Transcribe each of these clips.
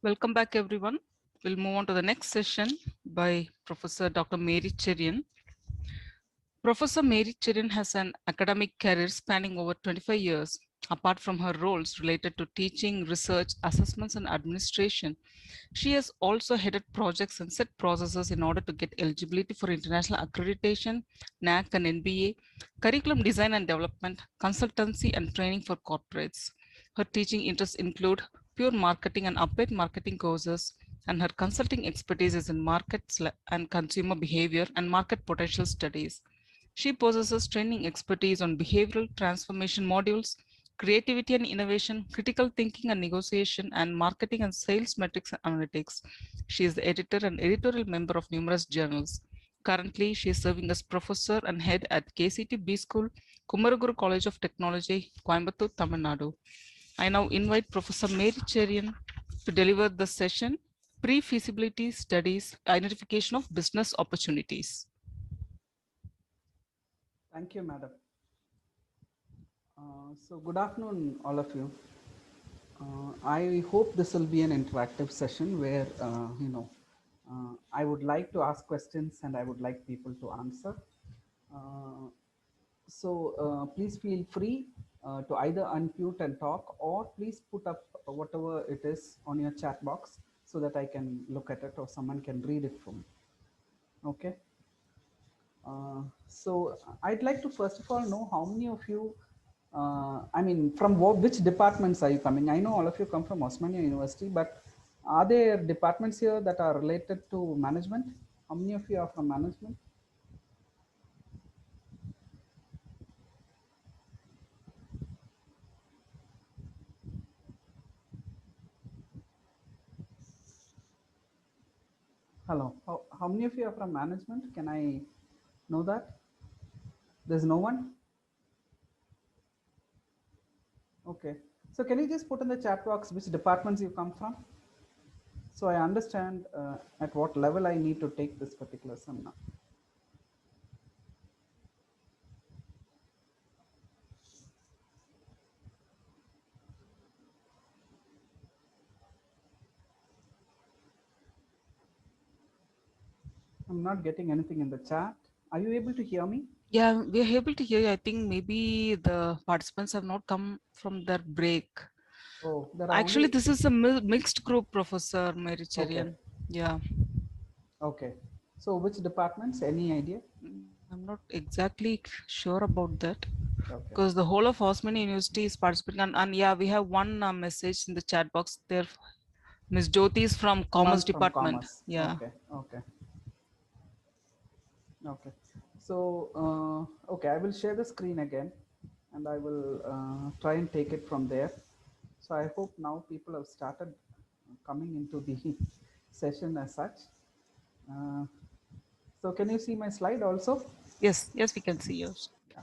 Welcome back, everyone. We'll move on to the next session by Professor Dr. Mary Cherian. Professor Mary Cherian has an academic career spanning over 25 years. Apart from her roles related to teaching, research, assessments, and administration, she has also headed projects and set processes in order to get eligibility for international accreditation, NAC and NBA, curriculum design and development, consultancy, and training for corporates. Her teaching interests include pure marketing and applied marketing courses, and her consulting expertise is in markets and consumer behavior and market potential studies. She possesses training expertise on behavioral transformation modules, creativity and innovation, critical thinking and negotiation, and marketing and sales metrics and analytics. She is the editor and editorial member of numerous journals. Currently, she is serving as professor and head at KCT B School, Kumaraguru College of Technology, Coimbatore, Tamil Nadu. I now invite Professor Mary Cherian to deliver the session, Pre-Feasibility Studies, Identification of Business Opportunities. Thank you, madam. So good afternoon, all of you. I hope this will be an interactive session where, I would like to ask questions and I would like people to answer. Please feel free to either unmute and talk, or please put up whatever it is on your chat box so that I can look at it or someone can read it for me. Okay. So I'd like to first of all know how many of you, from which departments are you coming? I know all of you come from Osmania University, but are there departments here that are related to management? How many of you are from management? Hello. How many of you are from management? Can I know that? There's no one? Okay. So can you just put in the chat box which departments you come from? So I understand at what level I need to take this particular seminar. I'm not getting anything in the chat. Are you able to hear me? Yeah, we are able to hear you. I think maybe the participants have not come from their break. Oh, there are Actually, only... this is a mixed group, Professor Mary Okay. Cherian. Yeah. Okay. So which departments? Any idea? I'm not exactly sure about that Okay. because the whole of Osmania University is participating. And yeah, we have one message in the chat box there. Miss Jyoti is from Commerce None from Department. commerce. Yeah. Okay. Okay. Okay. So, okay, I will share the screen again and I will try and take it from there. So I hope now people have started coming into the session as such. So can you see my slide also? Yes, we can see yours. Yeah.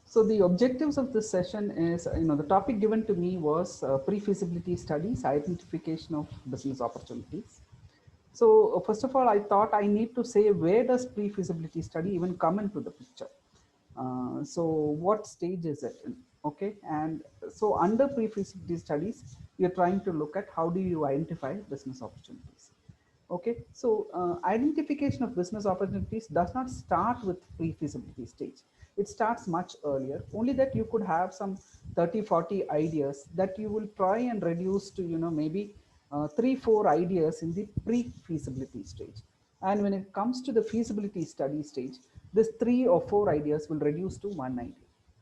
So the objectives of this session is, the topic given to me was pre-feasibility studies, identification of business opportunities. So first of all, I thought I need to say, where does pre-feasibility study even come into the picture? So what stage is it in? Okay, and so under pre-feasibility studies, you're trying to look at how do you identify business opportunities. Okay, so identification of business opportunities does not start with pre-feasibility stage. It starts much earlier, only that you could have some 30-40 ideas that you will try and reduce to, maybe 3-4 ideas in the pre-feasibility stage. And when it comes to the feasibility study stage, this 3 or 4 ideas will reduce to one idea.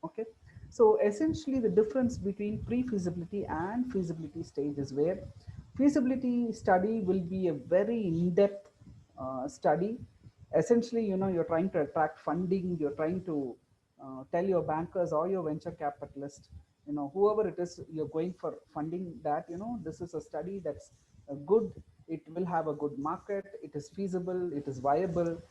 Okay, so essentially the difference between pre-feasibility and feasibility stage is where feasibility study will be a very in-depth study. Essentially, you're trying to attract funding, you're trying to tell your bankers or your venture capitalist, whoever it is you're going for funding, that this is a study that's good, it will have a good market, it is feasible, it is viable,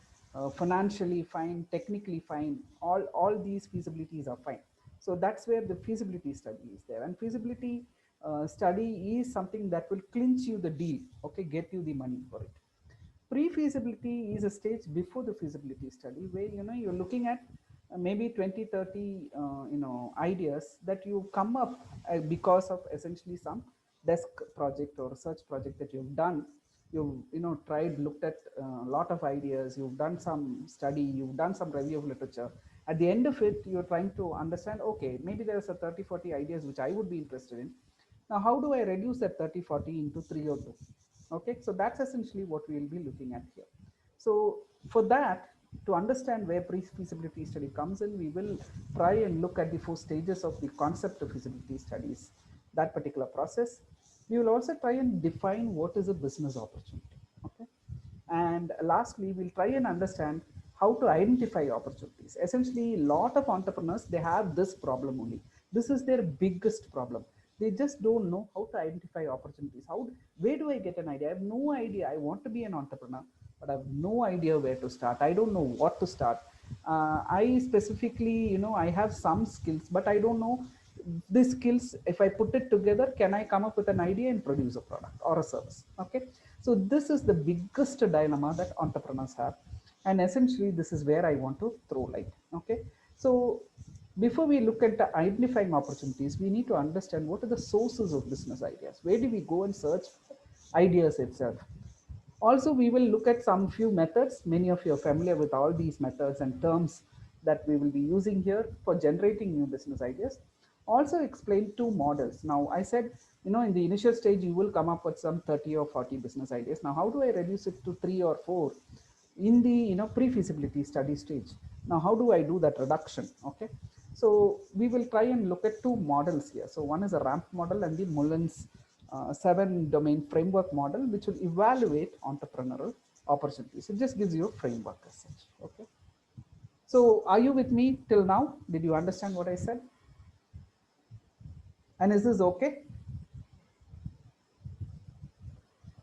financially fine, technically fine, all these feasibilities are fine. So that's where the feasibility study is there, and feasibility study is something that will clinch you the deal, okay, get you the money for it. Pre-feasibility is a stage before the feasibility study, where you're looking at maybe 20, 30 ideas that you come up because of essentially some desk project or research project that you've done. You've tried, looked at a lot of ideas, you've done some study, you've done some review of literature. At the end of it, you're trying to understand, okay, maybe there's a 30, 40 ideas which I would be interested in. Now how do I reduce that 30, 40 into 3 or 2? Okay, so that's essentially what we'll be looking at here. So for that, to understand where pre-feasibility study comes in, we will try and look at the 4 stages of the concept of feasibility studies, that particular process. We will also try and define what is a business opportunity. Okay, and lastly, we'll try and understand how to identify opportunities. Essentially, a lot of entrepreneurs, they have this problem only. This is their biggest problem. They just don't know how to identify opportunities. Where do I get an idea? I have no idea. I want to be an entrepreneur, but I have no idea where to start. I don't know what to start. I specifically, I have some skills, but I don't know these skills. If I put it together, can I come up with an idea and produce a product or a service? Okay, so this is the biggest dilemma that entrepreneurs have, and essentially this is where I want to throw light. Okay, so before we look at the identifying opportunities, we need to understand what are the sources of business ideas. Where do we go and search ideas itself? Also, we will look at some few methods. Many of you are familiar with all these methods and terms that we will be using here for generating new business ideas. Also explain 2 models. Now, I said, in the initial stage, you will come up with some 30 or 40 business ideas. Now, how do I reduce it to 3 or 4 in the pre-feasibility study stage? Now, how do I do that reduction? Okay, so we will try and look at 2 models here. So one is a ramp model and the Mullins 7 domain framework model, which will evaluate entrepreneurial opportunities. It just gives you a framework as such. Okay, so are you with me till now? Did you understand what I said? And is this okay?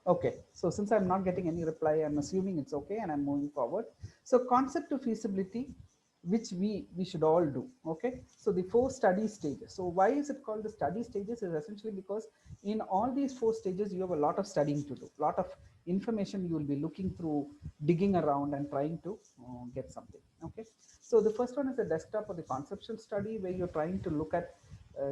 Okay, so since I'm not getting any reply, I'm assuming it's okay and I'm moving forward. So concept of feasibility, which we should all do. Okay, so the 4 study stages. So why is it called the study stages? Is essentially because in all these 4 stages, you have a lot of studying to do, a lot of information you will be looking through, digging around and trying to get something. Okay, so the first one is the desktop or the conceptual study, where you're trying to look at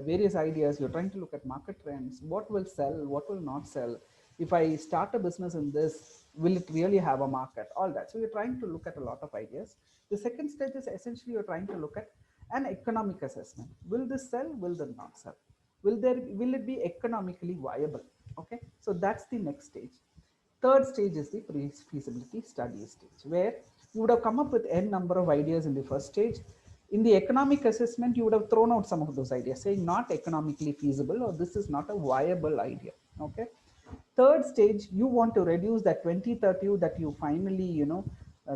various ideas. You're trying to look at market trends, what will sell, what will not sell. If I start a business in this, will it really have a market? All that. So you're trying to look at a lot of ideas. The second stage is essentially you're trying to look at an economic assessment. Will this sell? Will it not sell? Will it be economically viable? Okay, so that's the next stage. Third stage is the pre-feasibility study stage, where you would have come up with n number of ideas in the first stage. In the economic assessment, you would have thrown out some of those ideas, saying not economically feasible or this is not a viable idea. Okay. Third stage, you want to reduce that 20, 30 that you finally,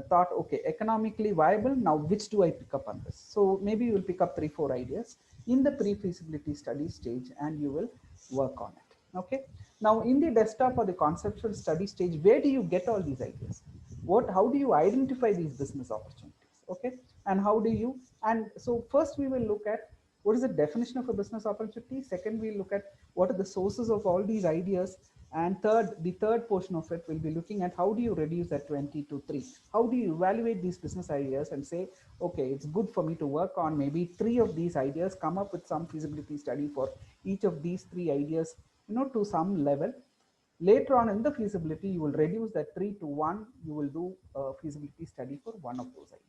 thought, okay, economically viable. Now, which do I pick up on this? So maybe you will pick up 3, 4 ideas in the pre-feasibility study stage and you will work on it. Okay. Now, in the desktop or the conceptual study stage, where do you get all these ideas? How do you identify these business opportunities? Okay, and how do you? And so first we will look at what is the definition of a business opportunity. Second, we look at what are the sources of all these ideas. And third, the third portion of it will be looking at how do you reduce that 20 to 3? How do you evaluate these business ideas and say, okay, it's good for me to work on maybe 3 of these ideas, come up with some feasibility study for each of these 3 ideas, to some level. Later on in the feasibility, you will reduce that 3 to 1. You will do a feasibility study for one of those ideas.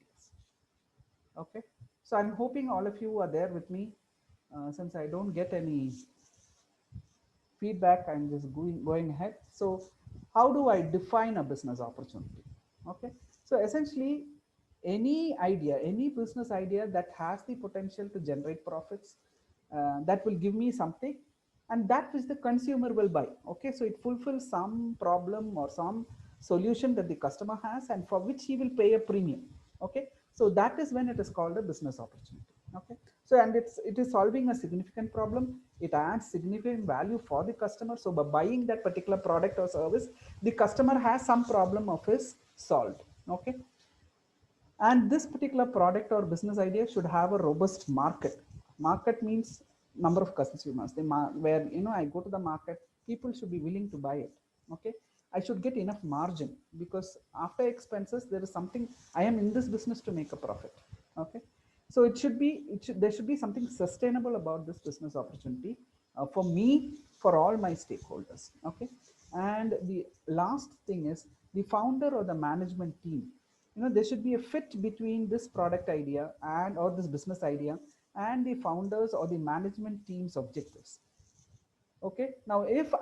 Okay, so I'm hoping all of you are there with me. Since I don't get any feedback, I'm just going ahead. So how do I define a business opportunity? Okay, so essentially any idea, any business idea that has the potential to generate profits, that will give me something, and that which the consumer will buy. Okay, so it fulfills some problem or some solution that the customer has and for which he will pay a premium. Okay, so that is when it is called a business opportunity. Okay, so and it is solving a significant problem. It adds significant value for the customer. So by buying that particular product or service, the customer has some problem of his solved. Okay, and this particular product or business idea should have a robust market. Market means number of consumers. Where I go to the market, people should be willing to buy it. Okay, I should get enough margin, because after expenses there is something. I am in this business to make a profit. Okay, So there should be something sustainable about this business opportunity for me, for all my stakeholders. Okay. And the last thing is the founder or the management team. There should be a fit between this product idea and or this business idea and the founders or the management team's objectives. Okay. Now if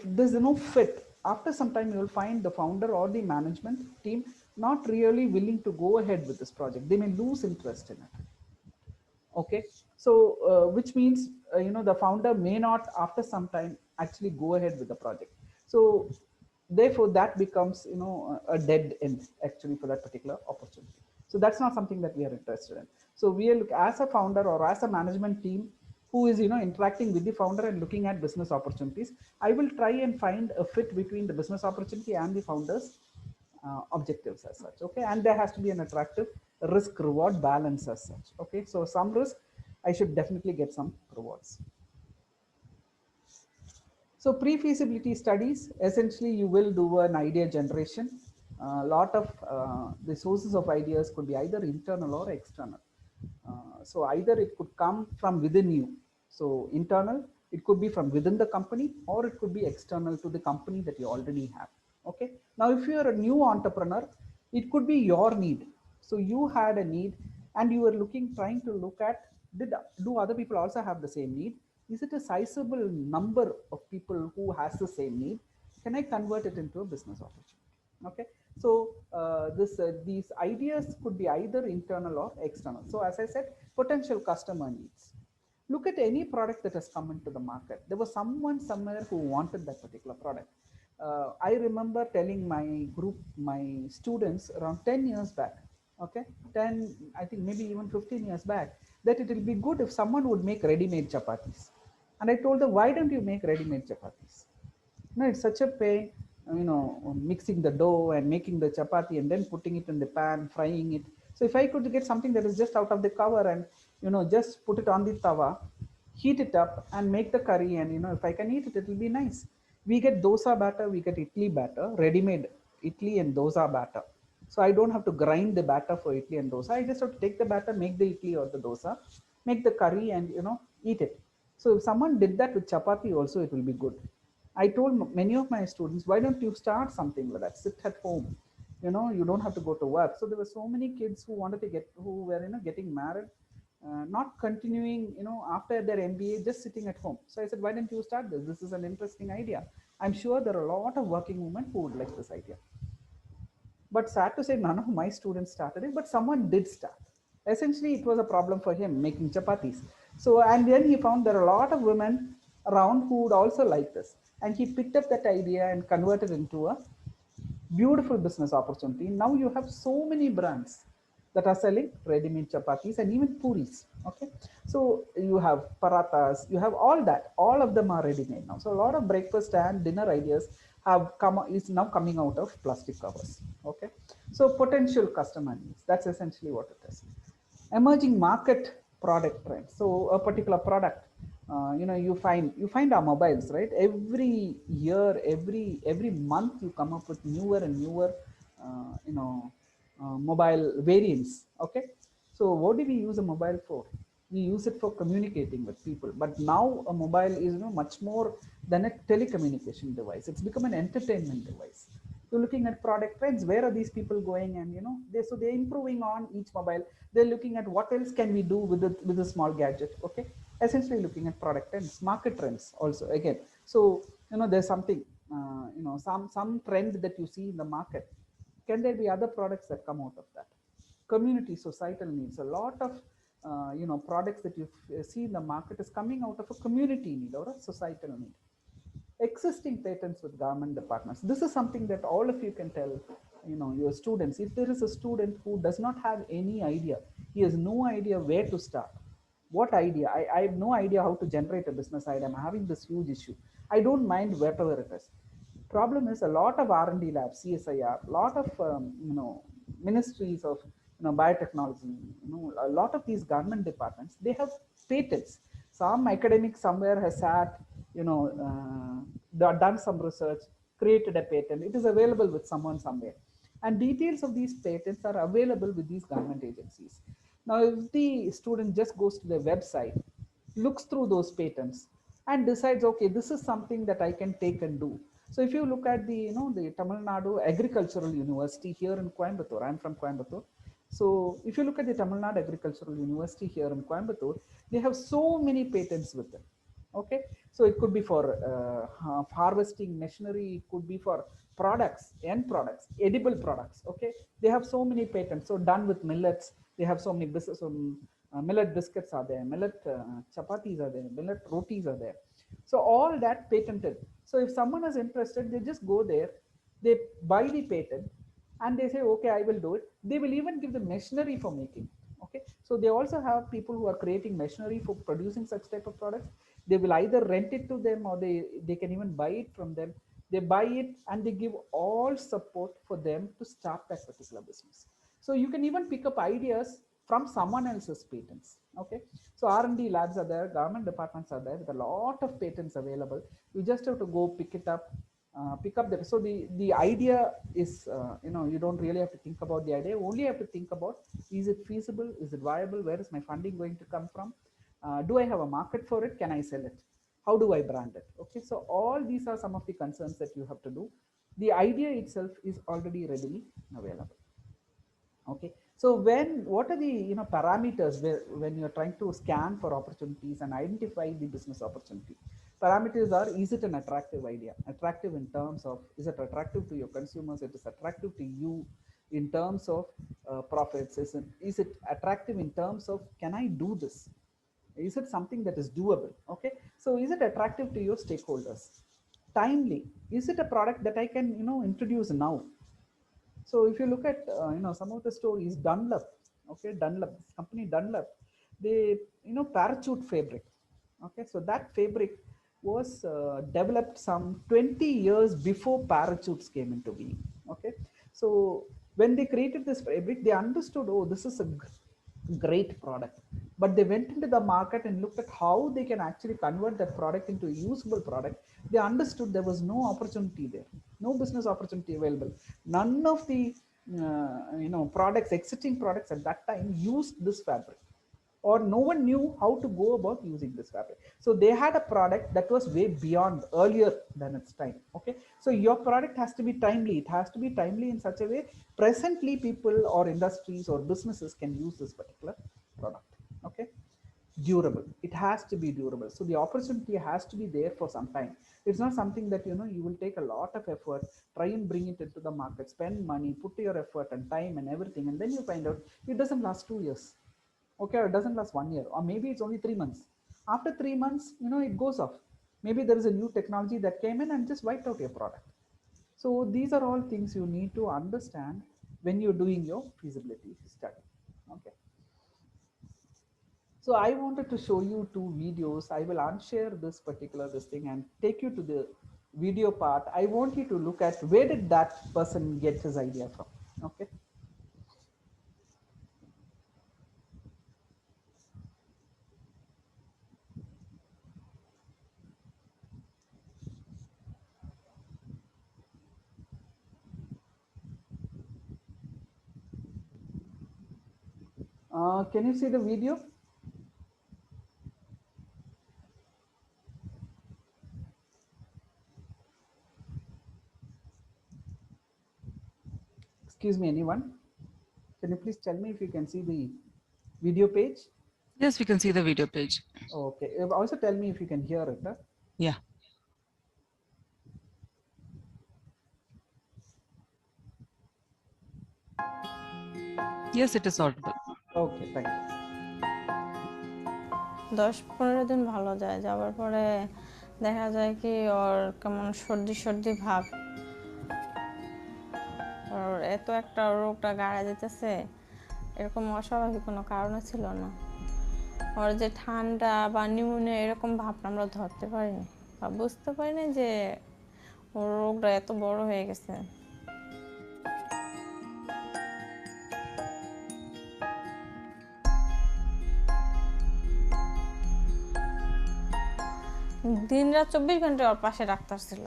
there's no fit, after some time you will find the founder or the management team not really willing to go ahead with this project. They may lose interest in it. Okay. So which means the founder may not after some time actually go ahead with the project. So therefore that becomes a dead end actually for that particular opportunity. So that's not something that we are interested in. So we are as a founder or as a management team who is interacting with the founder and looking at business opportunities, I will try and find a fit between the business opportunity and the founders objectives as such. Okay. And there has to be an attractive risk reward balance as such. Okay. So some risk, I should definitely get some rewards. So pre-feasibility studies, essentially you will do an idea generation. A lot of the sources of ideas could be either internal or external. So either it could come from within you. So internal, it could be from within the company, or it could be external to the company that you already have. Okay. Now, if you are a new entrepreneur, it could be your need. So you had a need and you were trying to look at, do other people also have the same need? Is it a sizable number of people who has the same need? Can I convert it into a business opportunity? Okay. So these ideas could be either internal or external. So as I said, potential customer needs. Look at any product that has come into the market. There was someone somewhere who wanted that particular product. I remember telling my group, my students around 10 years back, okay, 10, I think maybe even 15 years back, that it will be good if someone would make ready-made chapatis. And I told them, why don't you make ready-made chapatis? No, it's such a pain, mixing the dough and making the chapati and then putting it in the pan, frying it. So if I could get something that is just out of the cover and, just put it on the tawa, heat it up and make the curry, and, if I can eat it, it will be nice. We get dosa batter, we get idli batter, ready-made idli and dosa batter. So I don't have to grind the batter for idli and dosa. I just have to take the batter, make the idli or the dosa, make the curry and, eat it. So if someone did that with chapati also, it will be good. I told many of my students, why don't you start something like that? Sit at home. You don't have to go to work. So there were so many kids who wanted to who were, getting married, not continuing, after their MBA, just sitting at home. So I said, why don't you start this? This is an interesting idea. I'm sure there are a lot of working women who would like this idea. But sad to say, none of my students started it, but someone did start. Essentially, it was a problem for him making chapatis. So, and then he found there are a lot of women around who would also like this. And he picked up that idea and converted it into a beautiful business opportunity. Now you have so many brands that are selling ready-made chapatis and even puris. Okay, so you have parathas, you have all that. All of them are ready-made now. So a lot of breakfast and dinner ideas is now coming out of plastic covers. Okay, so potential customer needs. That's essentially what it is. Emerging market product trends. So a particular product, you find our mobiles, right? Every year, every month, you come up with newer and newer, mobile variants. Okay, so what do we use a mobile for? We use it for communicating with people. But now a mobile is much more than a telecommunication device. It's become an entertainment device. So looking at product trends, where are these people going? And they're improving on each mobile. They're looking at what else can we do with a small gadget. Okay, essentially looking at product trends, market trends also again. So there's something, some trend that you see in the market. Can there be other products that come out of that? Community, societal needs. A lot of products that you see in the market is coming out of a community need or a societal need. Existing patents with government departments. This is something that all of you can tell, your students. If there is a student who does not have any idea, he has no idea where to start. What idea? I have no idea how to generate a business idea. I'm having this huge issue. I don't mind whatever it is. Problem is a lot of R&D labs, CSIR, a lot of ministries of biotechnology, a lot of these government departments, they have patents. Some academic somewhere has sat, done some research, created a patent. It is available with someone somewhere, and details of these patents are available with these government agencies. Now, if the student just goes to the website, looks through those patents, and decides, okay, this is something that I can take and do. So if you look at the, the Tamil Nadu Agricultural University here in Coimbatore, I'm from Coimbatore. So if you look at the Tamil Nadu Agricultural University here in Coimbatore, they have so many patents with them. Okay, so it could be for harvesting machinery, it could be for products, end products, edible products. Okay, they have so many patents. So done with millets, they have so many business. Millet biscuits are there, millet chapatis are there, millet rotis are there. So all that patented. So if someone is interested, they just go there, they buy the patent, and they say, okay, I will do it. They will even give the machinery for making. Okay, so they also have people who are creating machinery for producing such type of products. They will either rent it to them, or they can even buy it from them. They buy it and they give all support for them to start that particular business. So you can even pick up ideas from someone else's patents. Okay, so R&D labs are there, government departments are there with a lot of patents available. You just have to go pick it up, pick up the. So the idea is, you don't really have to think about the idea. Only have to think about, is it feasible, is it viable, where is my funding going to come from, do I have a market for it, can I sell it, how do I brand it. Okay, so all these are some of the concerns that you have to do. The idea itself is already readily available. Okay, so what are the parameters where, when you're trying to scan for opportunities and identify the business opportunity? Parameters are, is it an attractive idea, attractive in terms of, is it attractive to your consumers, it is attractive to you in terms of profits, is it attractive in terms of, can I do this, is it something that is doable. Okay, so is it attractive to your stakeholders, timely, is it a product that I can introduce now. So if you look at some of the stories, Dunlop, okay, Dunlop, this company Dunlop, they parachute fabric. Okay, so that fabric was developed some 20 years before parachutes came into being. Okay, so when they created this fabric, they understood, oh, this is a great product, but they went into the market and looked at how they can actually convert that product into a usable product. They understood there was no opportunity there, no business opportunity available. None of the products, existing products at that time used this fabric, or no one knew how to go about using this fabric. So they had a product that was way beyond, earlier than its time. Okay, so your product has to be timely, it has to be timely in such a way presently people or industries or businesses can use this particular product. Okay, durable, it has to be durable. So the opportunity has to be there for some time. It's not something that you will take a lot of effort, try and bring it into the market, spend money, put your effort and time and everything, and then you find out it doesn't last 2 years. Okay, or it doesn't last 1 year, or maybe it's only 3 months. After 3 months, it goes off. Maybe there is a new technology that came in and just wiped out your product. So these are all things you need to understand when you're doing your feasibility study. Okay, so I wanted to show you two videos. I will unshare this thing and take you to the video part. I want you to look at, where did that person get his idea from. Okay, can you see the video? Excuse me, anyone? Can you please tell me if you can see the video page? Yes, we can see the video page. Okay. Also tell me if you can hear it. Huh? Yeah. Yes, it is audible. Okay, thank you. 10-15 দিন ভালো যায়, যাওয়ার পরে দেখা যায় কি ওর কেমন সর্দি সর্দি ভাব, ওর এত একটা রোগটা গাড়া যেতেছে, এরকম অস্বাভাবিক কোনো কারণে ছিল না। ওর যে ঠান্ডা বা নিউমোনিয়া এরকম ভাবটা আমরা ধরতে পারিনি বা বুঝতে পারিনি যে ওর রোগটা এত বড় হয়ে গেছে। দিন রাত 24 ঘন্টা ওর পাশে ডাক্তার ছিল,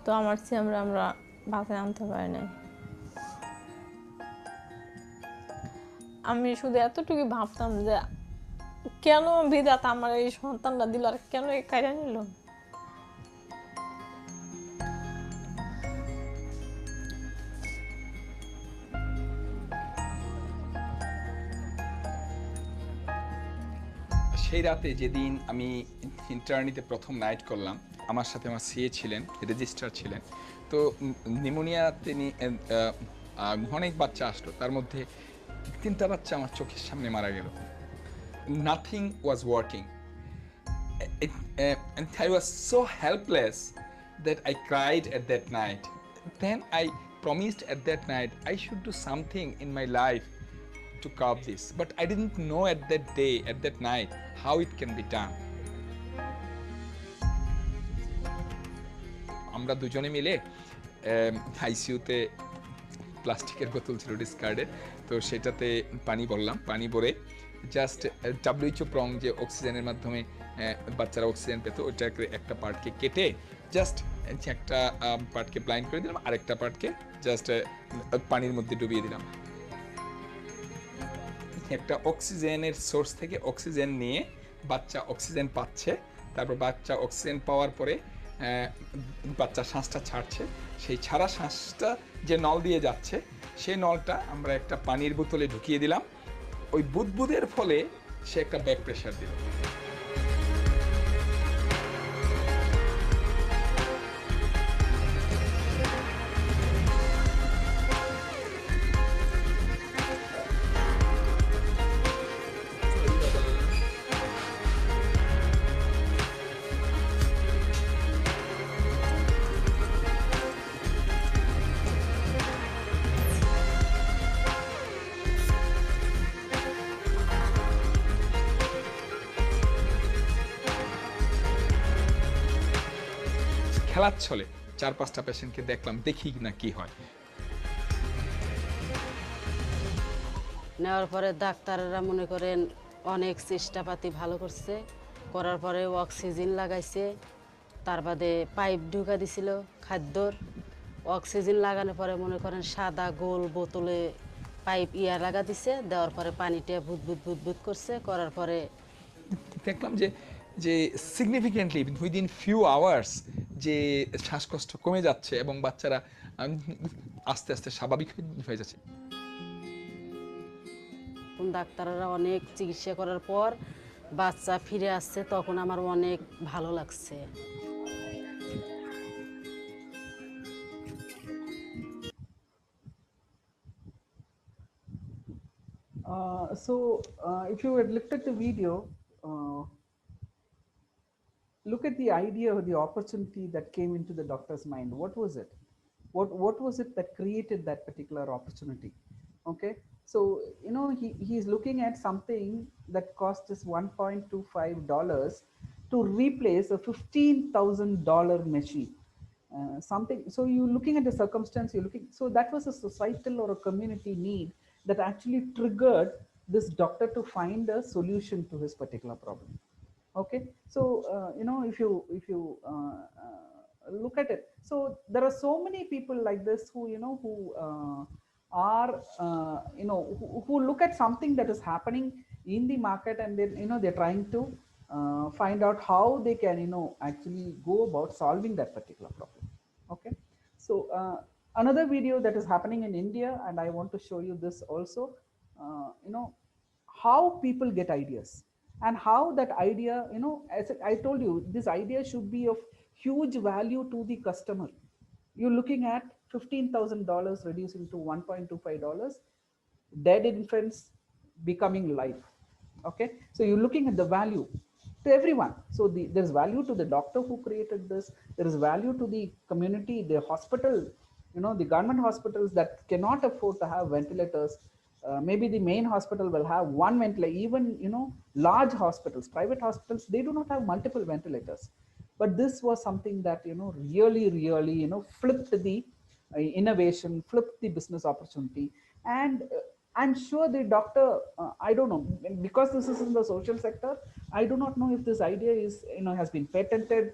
তো আমার আমরা বাসায় আনতে পারি নাই। আমি শুধু এতটুকু ভাবতাম যে কেন বিধাতা আমার এই সন্তানটা দিল আর কেন এই কাইরা নিল। সেই রাতে যেদিন আমি ইন্টার্নিতে প্রথম নাইট করলাম, আমার সাথে আমার সিএ ছিলেন, রেজিস্ট্রার ছিলেন। তো নিউমোনিয়াতে অনেক বাচ্চা আসলো, তার মধ্যে 3টা বাচ্চা আমার চোখের সামনে মারা গেল। Nothing was working and I was so helpless that I cried at that night. Then I promised at that night I should do something in my life to curb this, but I didn't know at that day, at that night, how it can be done. আমরা দুজনে মিলে আইসিইউতে প্লাস্টিকের বোতল ছিল ডিসকার্ডের, তো সেটাতে পানি ভরলাম। পানি ভরে জাস্ট WHO প্রং যে অক্সিজেনের মাধ্যমে বাচ্চারা অক্সিজেন পেত, ওইটাকে একটা পার্টকে কেটে জাস্ট একটা পার্টকে ব্লাইন্ড করে দিলাম, আরেকটা পার্টকে জাস্ট পানির মধ্যে ডুবিয়ে দিলাম। একটা অক্সিজেনের সোর্স থেকে অক্সিজেন নিয়ে বাচ্চা অক্সিজেন পাচ্ছে, তারপর বাচ্চা অক্সিজেন পাওয়ার পরে বাচ্চা শ্বাসটা ছাড়ছে, সেই ছাড়া শ্বাসটা যে নল দিয়ে যাচ্ছে সেই নলটা আমরা একটা পানির বোতলে ঢুকিয়ে দিলাম। ওই বুদবুদের ফলে সে একটা ব্যাক প্রেশার দিল। খেলার ছলে 4-5টা পেশেন্টকে দেখলাম, দেখি না কি হয়। নেওয়ার পরে ডাক্তাররা মনে করেন অনেক চেষ্টাপাতি ভালো করছে, করার পরে অক্সিজেন লাগাইছে, তার বাদে পাইপ ঢুকা দিছিল খাদ্যর। অক্সিজেন লাগানোর পরে মনে করেন সাদা গোল বোতলে পাইপ লাগা দিছে, দেওয়ার পরে পানিটা বুদবুদ বুদবুদ করছে, করার পরে দেখলাম যে সিগনিফিকেন্টলি উইদিন ফিউ আওয়ার্স যে শ্বাসকষ্ট কমে যাচ্ছে এবং বাচ্চারা আস্তে আস্তে স্বাভাবিক হয়ে যাচ্ছে। ডাক্তাররা অনেক চিকিৎসা করার পর বাচ্চা ফিরে আসছে, তখন আমার অনেক ভালো লাগছে। If you had looked at the video, look at the idea or the opportunity that came into the doctor's mind. What was it? What was it that created that particular opportunity? Okay, so he's looking at something that cost us $1.25 to replace a $15,000 machine. Something, so you're looking at the circumstance, so that was a societal or a community need that actually triggered this doctor to find a solution to his particular problem. Okay, so if you look at it, so there are so many people like this who are who look at something that is happening in the market, and then they're trying to find out how they can actually go about solving that particular problem. Okay, so another video that is happening in India, and I want to show you this also. How people get ideas, and how that idea, as I told you, this idea should be of huge value to the customer. You're looking at $15,000 reducing to $1.25, dead infants becoming live. Okay, so you're looking at the value to everyone. So there's value to the doctor who created this, there is value to the community, the hospital, the government hospitals that cannot afford to have ventilators. Maybe the main hospital will have one ventilator. Even large hospitals, private hospitals, they do not have multiple ventilators. But this was something that really flipped the innovation, flipped the business opportunity. And I'm sure the doctor, I don't know, because this is in the social sector, I do not know if this idea is has been patented,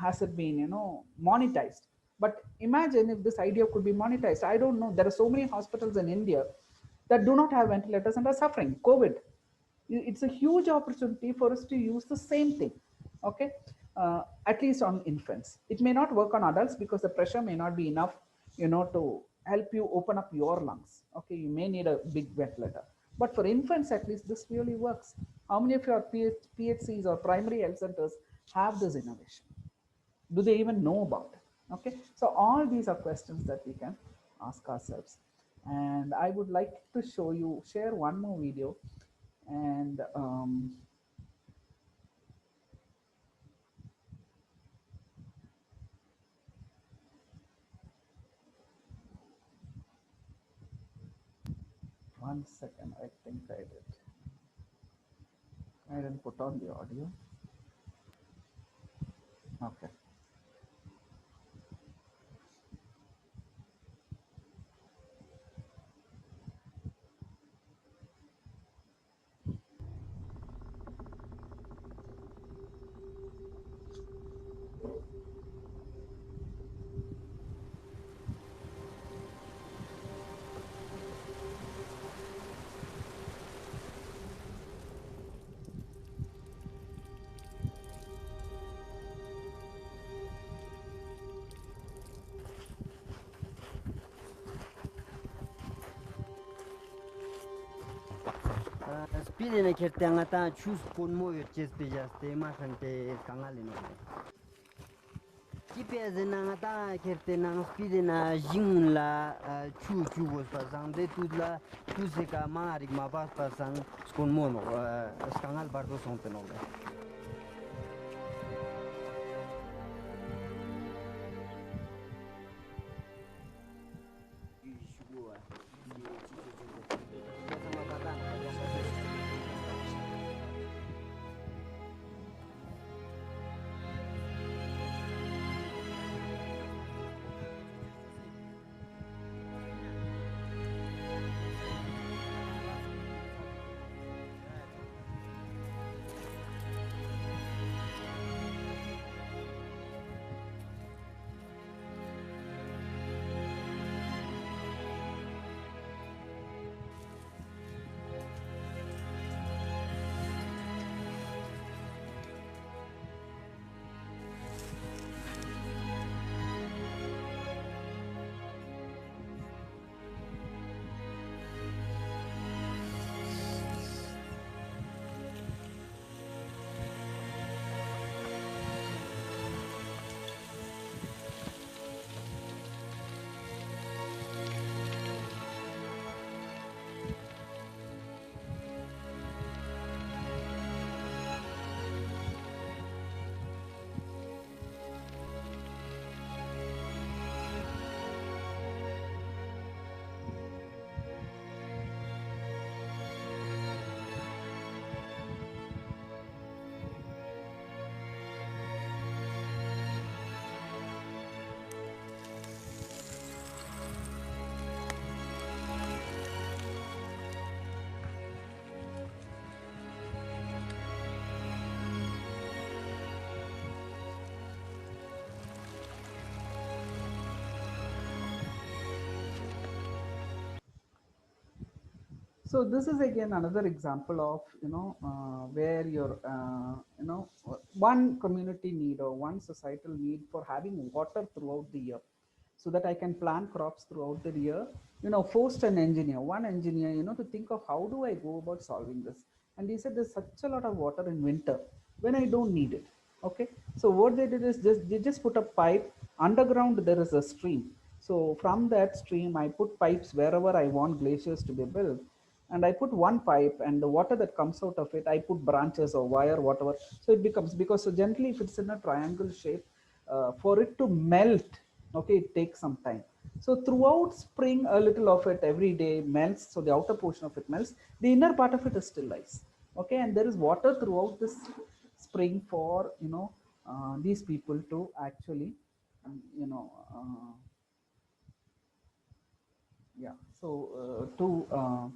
has it been monetized. But imagine if this idea could be monetized. I don't know, there are so many hospitals in India that do not have ventilators and are suffering. COVID, it's a huge opportunity for us to use the same thing, okay, at least on infants. It may not work on adults because the pressure may not be enough, to help you open up your lungs. Okay, you may need a big ventilator, but for infants at least this really works. How many of your PHCs or primary health centers have this innovation? Do they even know about it? Okay, so all these are questions that we can ask ourselves. And I would like to share one more video. And one second, I think I didn't put on the audio. Okay. Spidene kertangata choose pon mo yo chest pejaste ma sante kangalino. Kipeze nangata kerte nang spidena jingla chu chu was pasang de tudla tu se ka marik ma pas pasang skon mono skangal bardo sonte no. So this is again another example of where your one community need or one societal need for having water throughout the year, so that I can plant crops throughout the year. Forced one engineer, to think of how do I go about solving this. And he said there's such a lot of water in winter when I don't need it. Okay, so what they did is they just put a pipe underground. There is a stream. So from that stream, I put pipes wherever I want glaciers to be built, and I put one pipe, and the water that comes out of it, I put branches or wire, whatever. So it becomes, because so generally if it's in a triangle shape, for it to melt, okay, it takes some time. So throughout spring, a little of it every day melts. So the outer portion of it melts. The inner part of it is still ice. Okay, and there is water throughout this spring for these people to actually yeah, so to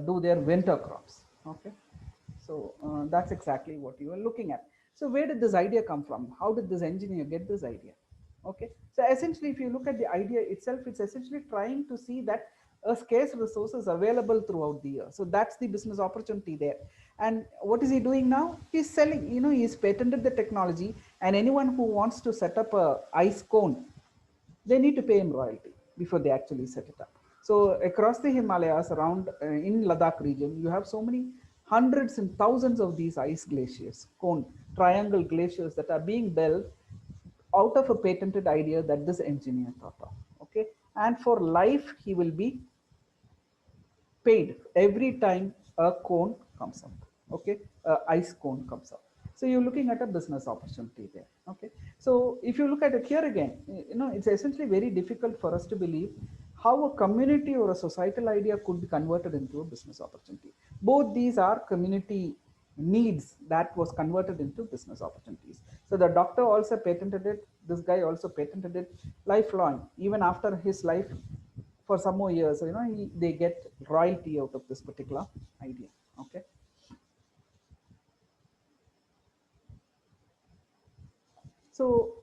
do their winter crops. Okay, so that's exactly what you are looking at. So where did this idea come from? How did this engineer get this idea? Okay, so essentially if you look at the idea itself, it's essentially trying to see that a scarce resource is available throughout the year. So that's the business opportunity there. And what is he doing now? He's selling, he's patented the technology, and anyone who wants to set up a ice cone, they need to pay him royalty before they actually set it up. So across the Himalayas, around in Ladakh region, you have so many hundreds and thousands of these ice glaciers, cone triangle glaciers that are being built out of a patented idea that this engineer thought of. Okay, and for life he will be paid every time a cone comes up. Okay, ice cone comes up. So you're looking at a business opportunity there. Okay, so if you look at it here again, it's essentially very difficult for us to believe how a community or a societal idea could be converted into a business opportunity. Both these are community needs that was converted into business opportunities. So the doctor also patented it. This guy also patented it lifelong, even after his life for some more years. So, they get royalty out of this particular idea. Okay. So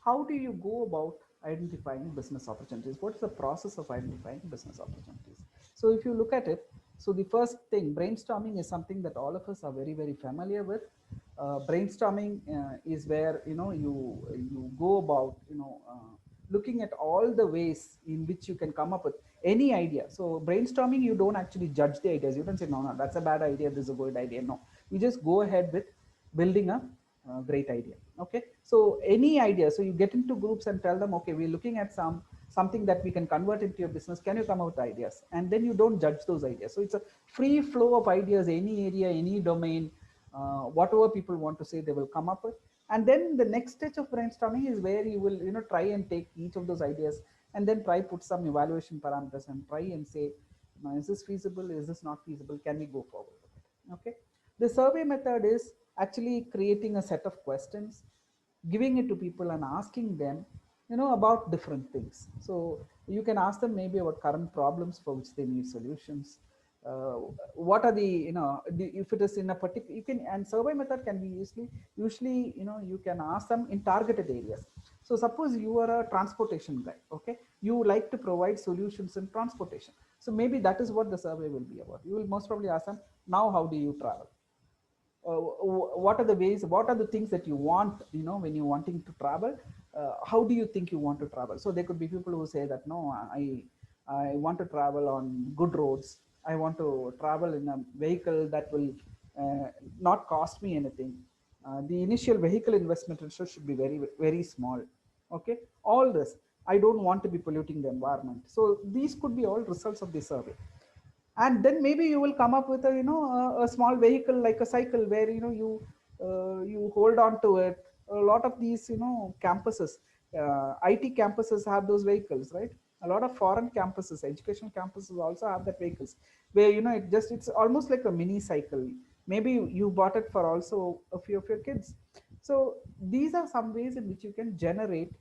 how do you go about identifying business opportunities? What is the process of identifying business opportunities? So if you look at it, so the first thing, brainstorming is something that all of us are very, very familiar with. Brainstorming is where, you go about, looking at all the ways in which you can come up with any idea. So brainstorming, you don't actually judge the ideas. You don't say, no, that's a bad idea, this is a good idea. No, you just go ahead with building a great idea. Okay, so any idea, so you get into groups and tell them, okay, we're looking at something that we can convert into your business, can you come up with ideas? And then you don't judge those ideas. So it's a free flow of ideas, any area, any domain, whatever people want to say, they will come up with. And then the next stage of brainstorming is where you will try and take each of those ideas and then try put some evaluation parameters and try and say, is this feasible, is this not feasible, can we go forward with it? Okay, the survey method is actually creating a set of questions, giving it to people and asking them about different things. So you can ask them maybe about current problems for which they need solutions. What are the if it is in a particular, you can, and survey method can be usually you can ask them in targeted areas. So suppose you are a transportation guy. Okay, you like to provide solutions in transportation, so maybe that is what the survey will be about. You will most probably ask them, now how do you travel? What are the ways, what are the things that you want, when you're wanting to travel? How do you think you want to travel? So there could be people who say that, no, I want to travel on good roads. I want to travel in a vehicle that will not cost me anything. The initial vehicle investment should be very, very small. Okay, all this, I don't want to be polluting the environment. So these could be all results of the survey. And then maybe you will come up with a small vehicle like a cycle, where you hold on to it. A lot of these campuses, IT campuses have those vehicles, right? A lot of foreign campuses, educational campuses also have that vehicles, where it's almost like a mini cycle. Maybe you bought it for also a few of your kids. So these are some ways in which you can generate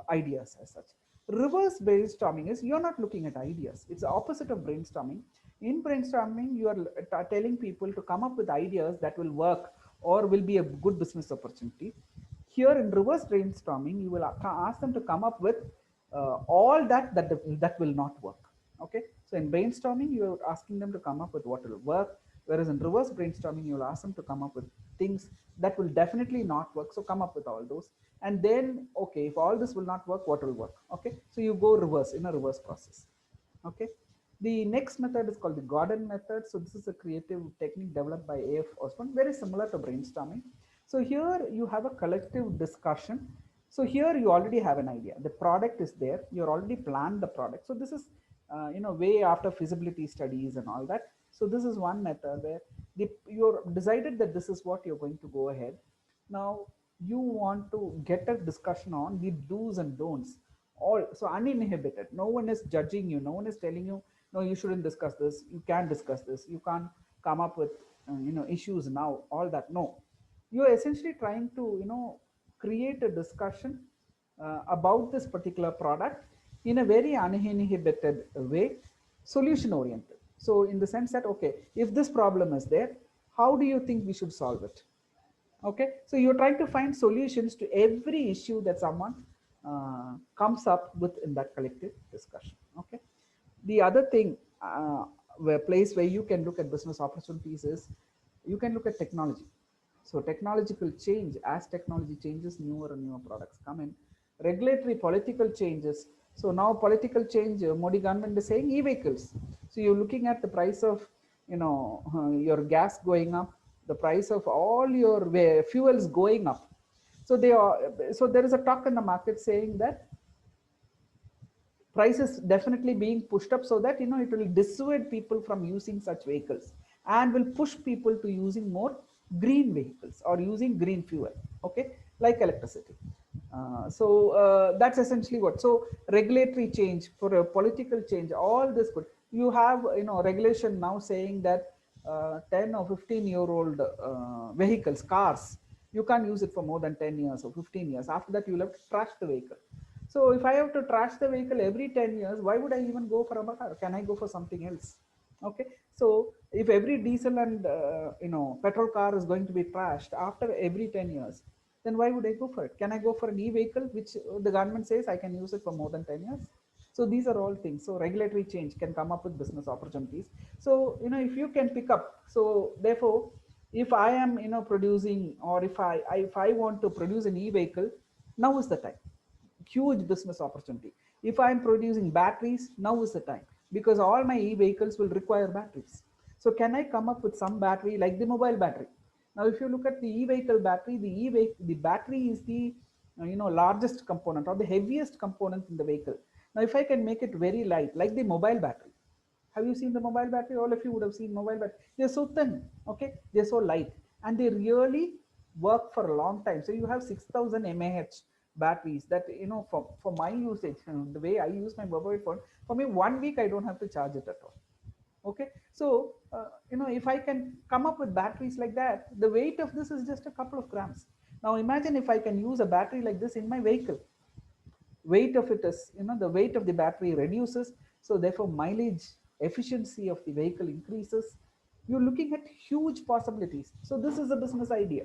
ideas as such. Reverse brainstorming is, you're not looking at ideas. It's the opposite of brainstorming. In brainstorming, you are telling people to come up with ideas that will work or will be a good business opportunity. Here in reverse brainstorming, you will ask them to come up with all that will not work. Okay, so in brainstorming, you're asking them to come up with what will work, whereas in reverse brainstorming, you'll ask them to come up with things that will definitely not work. So come up with all those, and then, okay, if all this will not work, what will work? Okay, so you go reverse in a reverse process. Okay, the next method is called the Gordon method. So this is a creative technique developed by A.F. Osborne, very similar to brainstorming. So here you have a collective discussion. So here you already have an idea. The product is there. You're already planned the product. So this is, way after feasibility studies and all that. So this is one method where you're decided that this is what you're going to go ahead. Now you want to get a discussion on the do's and don'ts. All, so uninhibited. No one is judging you. No one is telling you, no, you shouldn't discuss this. You can't discuss this. You can't come up with, issues now. All that. No, you are essentially trying to, create a discussion about this particular product in a very uninhibited way, solution oriented. So in the sense that, okay, if this problem is there, how do you think we should solve it? Okay, so you're trying to find solutions to every issue that someone comes up with in that collective discussion. Okay, The other thing, where place where you can look at business opportunities is you can look at technology. So technological change, as technology changes, newer and newer products come in. Regulatory political changes. So now political change, Modi government is saying e-vehicles. So you're looking at the price of, your gas going up, the price of all your fuels going up. So so there is a talk in the market saying that prices definitely being pushed up so that it will dissuade people from using such vehicles and will push people to using more green vehicles or using green fuel, okay, like electricity. That's essentially what. So regulatory change for a political change, all this could, you have regulation now saying that 10 or 15-year-old vehicles, cars, you can't use it for more than 10 years or 15 years. After that, you'll have to trash the vehicle. So if I have to trash the vehicle every 10 years, why would I even go for a car? Can I go for something else? Okay. So if every diesel and petrol car is going to be trashed after every 10 years, then why would I go for it? Can I go for an e-vehicle, which the government says I can use it for more than 10 years? So these are all things. So regulatory change can come up with business opportunities. So, if you can pick up, so therefore, if I am, producing, or if I want to produce an e-vehicle, now is the time. Huge business opportunity. If I'm producing batteries, now is the time, because all my e-vehicles will require batteries. So can I come up with some battery like the mobile battery? Now, if you look at the e-vehicle battery, the battery is the largest component or the heaviest component in the vehicle. Now, if I can make it very light, like the mobile battery, have you seen the mobile battery? All of you would have seen mobile battery. They're so thin, okay? They're so light, and they really work for a long time. So you have 6,000 mAh batteries that, for my usage, the way I use my mobile phone, for me, 1 week, I don't have to charge it at all. Okay. So, if I can come up with batteries like that, the weight of this is just a couple of grams. Now imagine if I can use a battery like this in my vehicle. Weight of it is, the weight of the battery reduces, so therefore mileage, efficiency of the vehicle increases. You're looking at huge possibilities. So this is a business idea,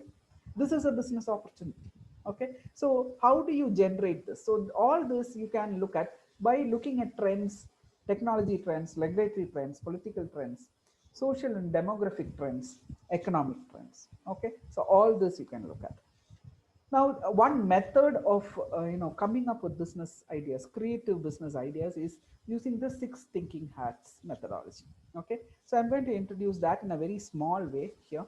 this is a business opportunity. Okay, so how do you generate this? So all this you can look at by looking at trends, technology trends, regulatory trends, political trends, social and demographic trends, economic trends. Okay, so all this you can look at. Now, one method of coming up with business ideas, creative business ideas, is using the 6 thinking hats methodology. Okay, so I'm going to introduce that in a very small way here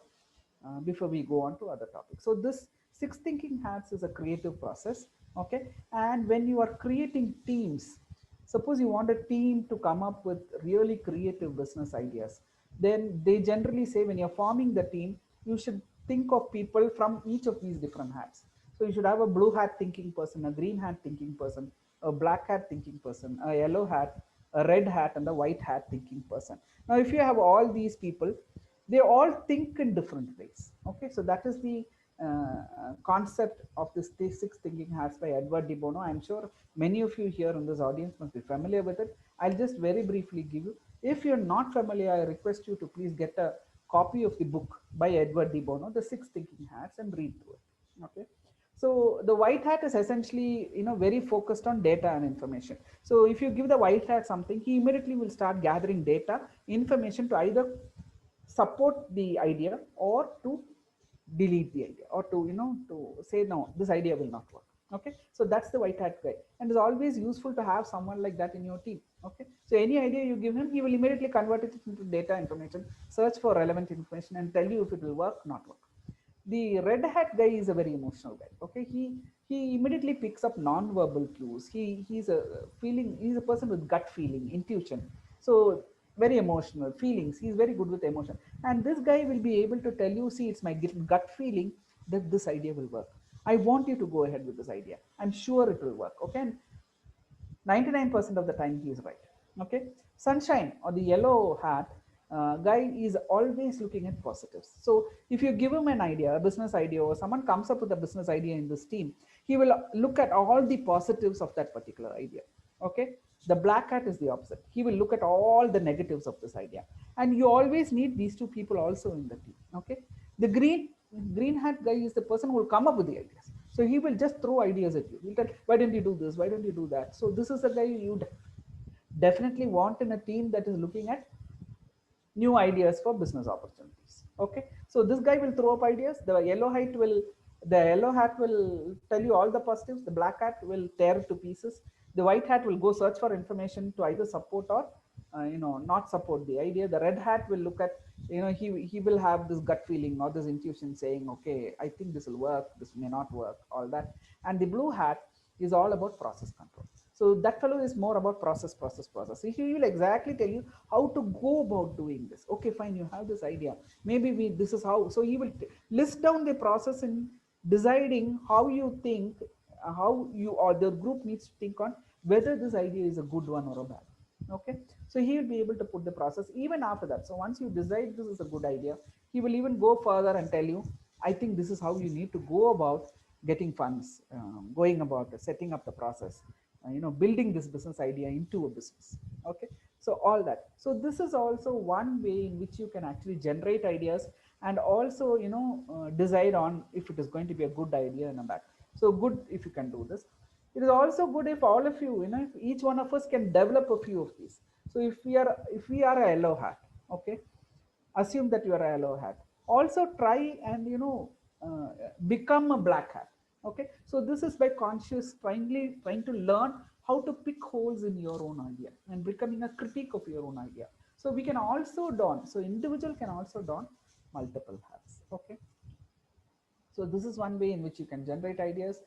before we go on to other topics. So this 6 thinking hats is a creative process. Okay, and when you are creating teams, suppose you want a team to come up with really creative business ideas, then they generally say when you're forming the team, you should think of people from each of these different hats. So you should have a blue hat thinking person, a green hat thinking person, a black hat thinking person, a yellow hat, a red hat, and a white hat thinking person. Now, if you have all these people, they all think in different ways. Okay, so that is the concept of this 6 thinking hats by Edward de Bono. I'm sure many of you here in this audience must be familiar with it. I'll just very briefly give you. If you're not familiar, I request you to please get a copy of the book by Edward de Bono, The 6 Thinking Hats, and read through it. Okay. So the white hat is essentially, very focused on data and information. So if you give the white hat something, he immediately will start gathering data, information to either support the idea or to delete the idea, or to, to say, no, this idea will not work. Okay. So that's the white hat guy. And it's always useful to have someone like that in your team. Okay. So any idea you give him, he will immediately convert it into data information, search for relevant information, and tell you if it will work, not work. The red hat guy is a very emotional guy. Okay, he immediately picks up non-verbal cues. He's a person with gut feeling, intuition. So very emotional feelings. He's very good with emotion. And this guy will be able to tell you, see, it's my gut feeling that this idea will work. I want you to go ahead with this idea. I'm sure it will work. Okay. And 99% of the time he is right. Okay. Sunshine, or the yellow hat guy, is always looking at positives. So if you give him an idea, a business idea, or someone comes up with a business idea in this team, he will look at all the positives of that particular idea. Okay. The black hat is the opposite. He will look at all the negatives of this idea. And you always need these two people also in the team. Okay. The green hat guy is the person who will come up with the ideas. So he will just throw ideas at you. He'll tell, why don't you do this? Why don't you do that? So this is the guy you definitely want in a team that is looking at new ideas for business opportunities. Okay, so this guy will throw up ideas. The yellow hat will tell you all the positives. The black hat will tear it to pieces. The white hat will go search for information to either support or not support the idea. The red hat will look at, he will have this gut feeling or this intuition saying, okay, I think this will work, this may not work, all that. And the blue hat is all about process control. So that fellow is more about process. He will exactly tell you how to go about doing this. Okay, fine, you have this idea. Maybe this is how. So he will list down the process in deciding how you think, how you or the group needs to think on whether this idea is a good one or a bad. Okay, so he will be able to put the process even after that. So once you decide this is a good idea, he will even go further and tell you, I think this is how you need to go about getting funds, going about setting up the process, building this business idea into a business. Okay, so all that. So this is also one way in which you can actually generate ideas and also decide on if it is going to be a good idea and a bad. So good if you can do this. It is also good if all of you, if each one of us can develop a few of these. So if we are a yellow hat, okay, assume that you are a yellow hat. Also try and become a black hat. Okay, so this is by conscious trying to learn how to pick holes in your own idea and becoming a critique of your own idea. So we can also don, so individual can also don multiple hats. Okay, so this is one way in which you can generate ideas.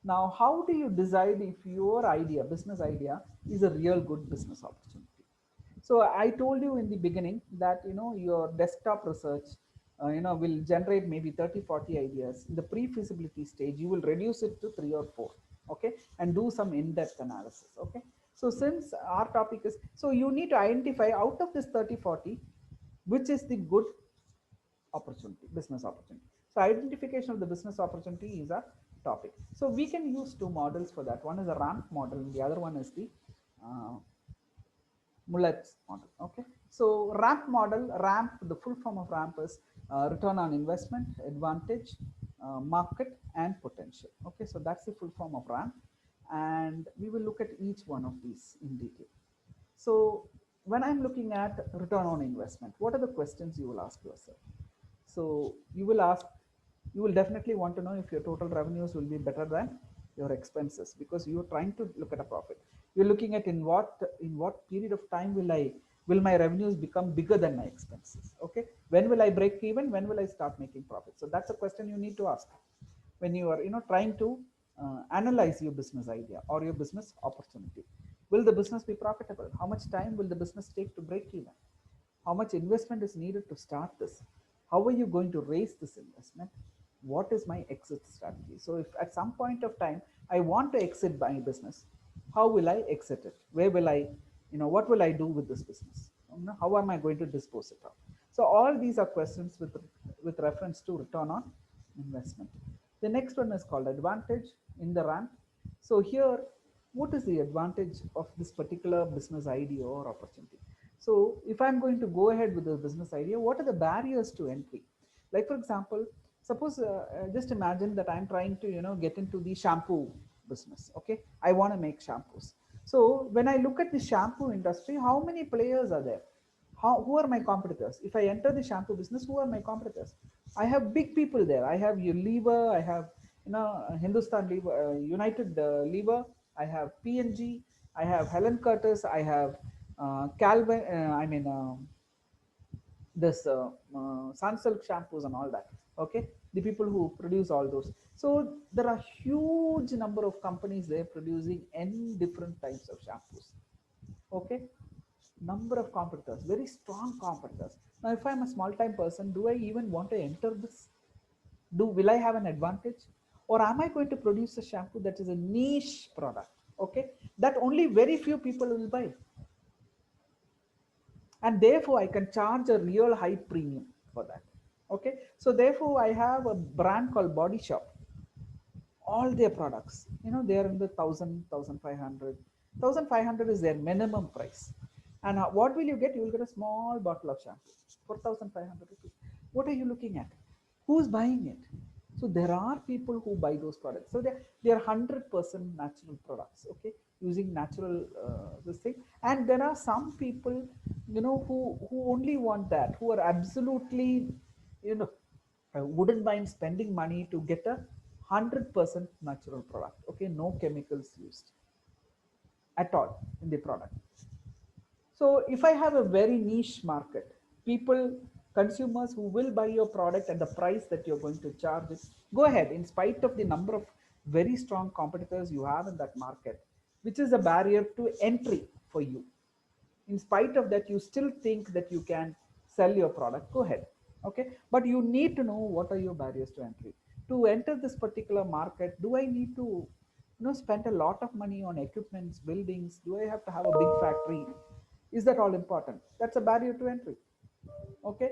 Now, how do you decide if your idea, business idea, is a real good business opportunity? So I told you in the beginning that your desktop research will generate maybe 30-40 ideas. In the pre-feasibility stage, you will reduce it to 3 or 4, okay, and do some in-depth analysis. Okay, so since our topic is, so you need to identify out of this 30-40 which is the good opportunity, business opportunity. So identification of the business opportunity is a topic. So we can use two models for that. One is a ramp model and the other one is the Mullet's model. Okay, so ramp, the full form of ramp is return on investment, advantage, market, and potential. Okay, so that's the full form of ramp, and we will look at each one of these in detail. So when I'm looking at return on investment, what are the questions you will ask yourself? So you will definitely want to know if your total revenues will be better than your expenses, because you are trying to look at a profit. You're looking at in what period of time will my revenues become bigger than my expenses. Okay, when will I break even? When will I start making profit? So that's a question you need to ask when you are trying to analyze your business idea or your business opportunity. Will the business be profitable? How much time will the business take to break even? How much investment is needed to start this? How are you going to raise this investment? What is my exit strategy? So if at some point of time I want to exit my business, how will I exit it? Where will I, what will I do with this business? How am I going to dispose it of? So all these are questions with reference to return on investment. The next one is called advantage in the ramp. So here, what is the advantage of this particular business idea or opportunity? So if I'm going to go ahead with the business idea, what are the barriers to entry? Like for example, suppose just imagine that I'm trying to get into the shampoo business. Okay, I want to make shampoos. So when I look at the shampoo industry, how many players are there? Who are my competitors? If I enter the shampoo business, who are my competitors? I have big people there. I have Unilever, I have Hindustan Lever, United Lever, I have P&G, I have Helen Curtis, I have Calvin, this Sunsilk shampoos and all that. Okay, the people who produce all those. So there are huge number of companies there producing n different types of shampoos. Okay, number of competitors, very strong competitors. Now if I'm a small time person, do I even want to enter this? Will I have an advantage, or am I going to produce a shampoo that is a niche product, okay, that only very few people will buy, and therefore I can charge a real high premium for that? Okay, so therefore I have a brand called Body Shop. All their products, they are in the 1000, 1500. 1500 is their minimum price, and what will you get? You will get a small bottle of shampoo for 1500 rupees. What are you looking at? Who's buying it? So there are people who buy those products. So they are 100% natural products. Okay, using natural this thing. And there are some people, you know, who only want that, who are absolutely, you know, wouldn't mind spending money to get a 100% natural product. Okay, no chemicals used at all in the product. So if I have a very niche market, people, consumers who will buy your product at the price that you're going to charge it, go ahead, in spite of the number of very strong competitors you have in that market, which is a barrier to entry for you. In spite of that, you still think that you can sell your product, go ahead. Okay, but you need to know what are your barriers to entry. To enter this particular market, do I need to, you know, spend a lot of money on equipments, buildings? Do I have to have a big factory? Is that all important? That's a barrier to entry. Okay,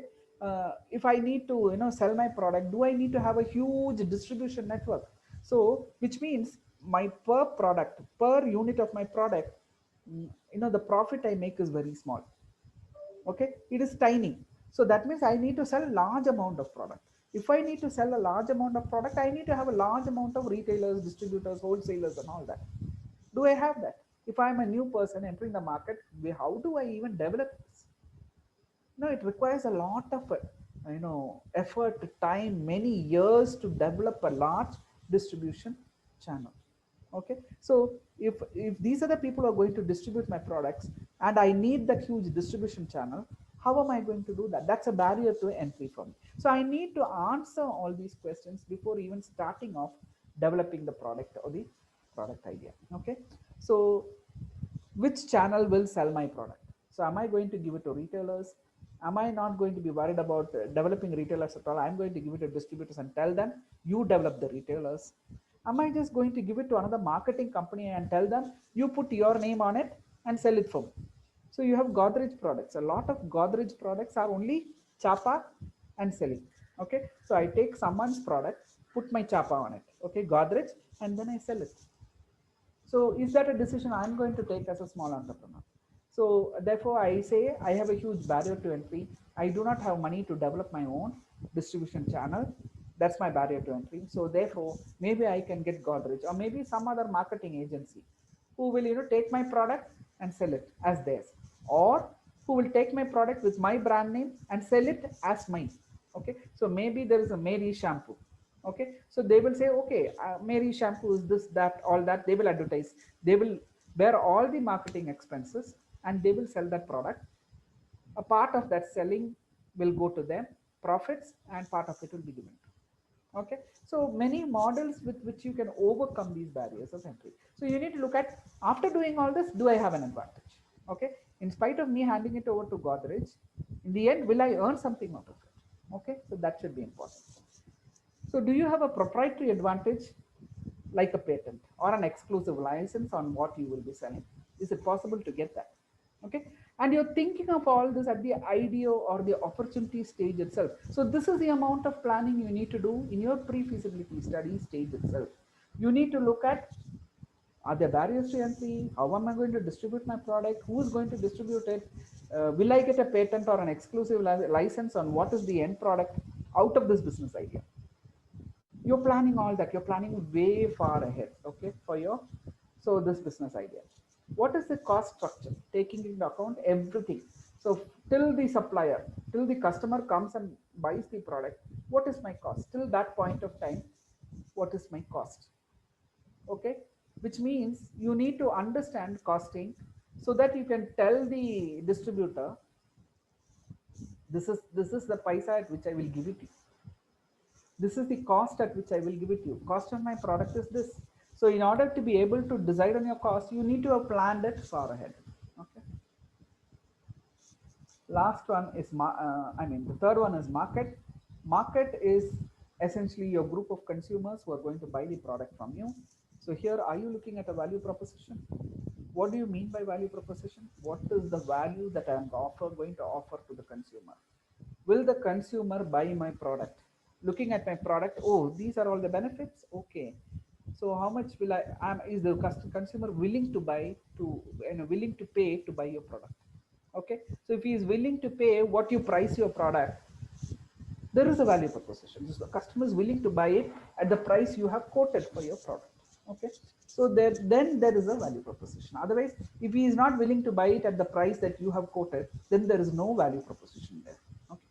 if I need to, you know, sell my product, do I need to have a huge distribution network? So which means my per product, per unit of my product, you know, the profit I make is very small. Okay, it is tiny. So that means I need to sell large amount of product. If I need to sell a large amount of product, I need to have a large amount of retailers, distributors, wholesalers and all that. Do I have that? If I'm a new person entering the market, how do I even develop this? No, it requires a lot of, you know, effort, time, many years to develop a large distribution channel. Okay, so if these are the people who are going to distribute my products and I need that huge distribution channel, how am I going to do that? That's a barrier to entry for me. So I need to answer all these questions before even starting off developing the product or the product idea. Okay, so which channel will sell my product? So am I going to give it to retailers? Am I not going to be worried about developing retailers at all? I'm going to give it to distributors and tell them, you develop the retailers. Am I just going to give it to another marketing company and tell them, you put your name on it and sell it for me? So you have Godrej products. A lot of Godrej products are only chapa and selling. Okay, so I take someone's product, put my chapa on it, okay, Godrej, and then I sell it. So is that a decision I'm going to take as a small entrepreneur? So therefore I say I have a huge barrier to entry. I do not have money to develop my own distribution channel. That's my barrier to entry. So therefore maybe I can get Godrej or maybe some other marketing agency who will, you know, take my product and sell it as theirs, or who will take my product with my brand name and sell it as mine. Okay, so maybe there is a Mary shampoo. Okay, so they will say, okay, Mary shampoo is this, that, all that. They will advertise, they will bear all the marketing expenses and they will sell that product. A part of that selling will go to them, profits, and part of it will be given to. Okay, so many models with which you can overcome these barriers of entry. So you need to look at, after doing all this, do I have an advantage? Okay, in spite of me handing it over to Godrej, in the end, will I earn something out of it? Okay, so that should be important. So do you have a proprietary advantage like a patent or an exclusive license on what you will be selling? Is it possible to get that? Okay, and you're thinking of all this at the idea or the opportunity stage itself. So this is the amount of planning you need to do in your pre-feasibility study stage itself. You need to look at, are there barriers to entry? How am I going to distribute my product? Who is going to distribute it? Will I get a patent or an exclusive license on what is the end product out of this business idea? You're planning all that. You're planning way far ahead, okay, for your, so this business idea. What is the cost structure? Taking into account everything. So till the supplier, till the customer comes and buys the product, what is my cost? Till that point of time, what is my cost? Okay, which means you need to understand costing so that you can tell the distributor, this is the paisa at which I will give it to you. This is the cost at which I will give it to you. Cost of my product is this. So in order to be able to decide on your cost, you need to have planned it far ahead. Okay. Last one is, the third one is market. Market is essentially your group of consumers who are going to buy the product from you. So here, are you looking at a value proposition? What do you mean by value proposition? What is the value that I am going to offer to the consumer? Will the consumer buy my product? Looking at my product, oh, these are all the benefits. Okay, so how much will is the consumer willing to buy, willing to pay to buy your product? Okay, so if he is willing to pay what you price your product, there is a value proposition. So the customer is willing to buy it at the price you have quoted for your product. Okay, so then there is a value proposition. Otherwise, if he is not willing to buy it at the price that you have quoted, then there is no value proposition there. Okay,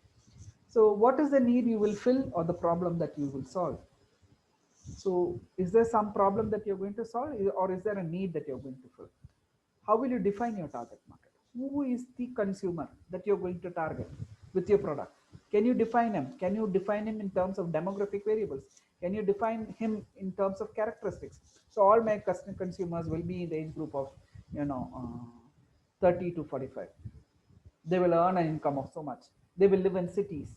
so what is the need you will fill or the problem that you will solve? So is there some problem that you're going to solve, or is there a need that you're going to fill? How will you define your target market? Who is the consumer that you're going to target with your product? Can you define him? Can you define him in terms of demographic variables? Can you define him in terms of characteristics? So all my consumers will be in the age group of, 30 to 45. They will earn an income of so much. They will live in cities.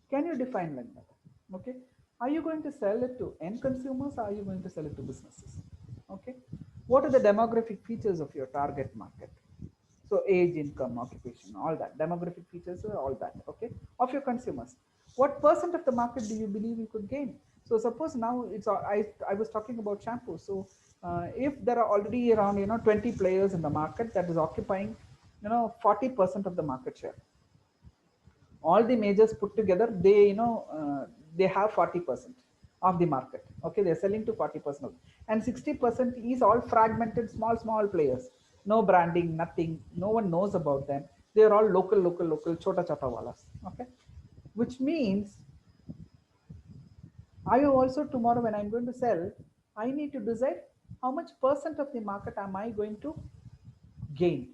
Can you define like that? Okay. Are you going to sell it to end consumers, or are you going to sell it to businesses? Okay. What are the demographic features of your target market? So age, income, occupation, all that. Demographic features, all that. Okay. Of your consumers. What percent of the market do you believe you could gain? So suppose now it's I was talking about shampoo. So if there are already around 20 players in the market that is occupying 40% of the market share, all the majors put together, they have 40% of the market. Okay, they're selling to 40% of, and 60% is all fragmented small players, no branding, nothing, no one knows about them. They're all local chota chota walas. Okay, which means I also tomorrow when I'm going to sell, I need to decide how much percent of the market am I going to gain.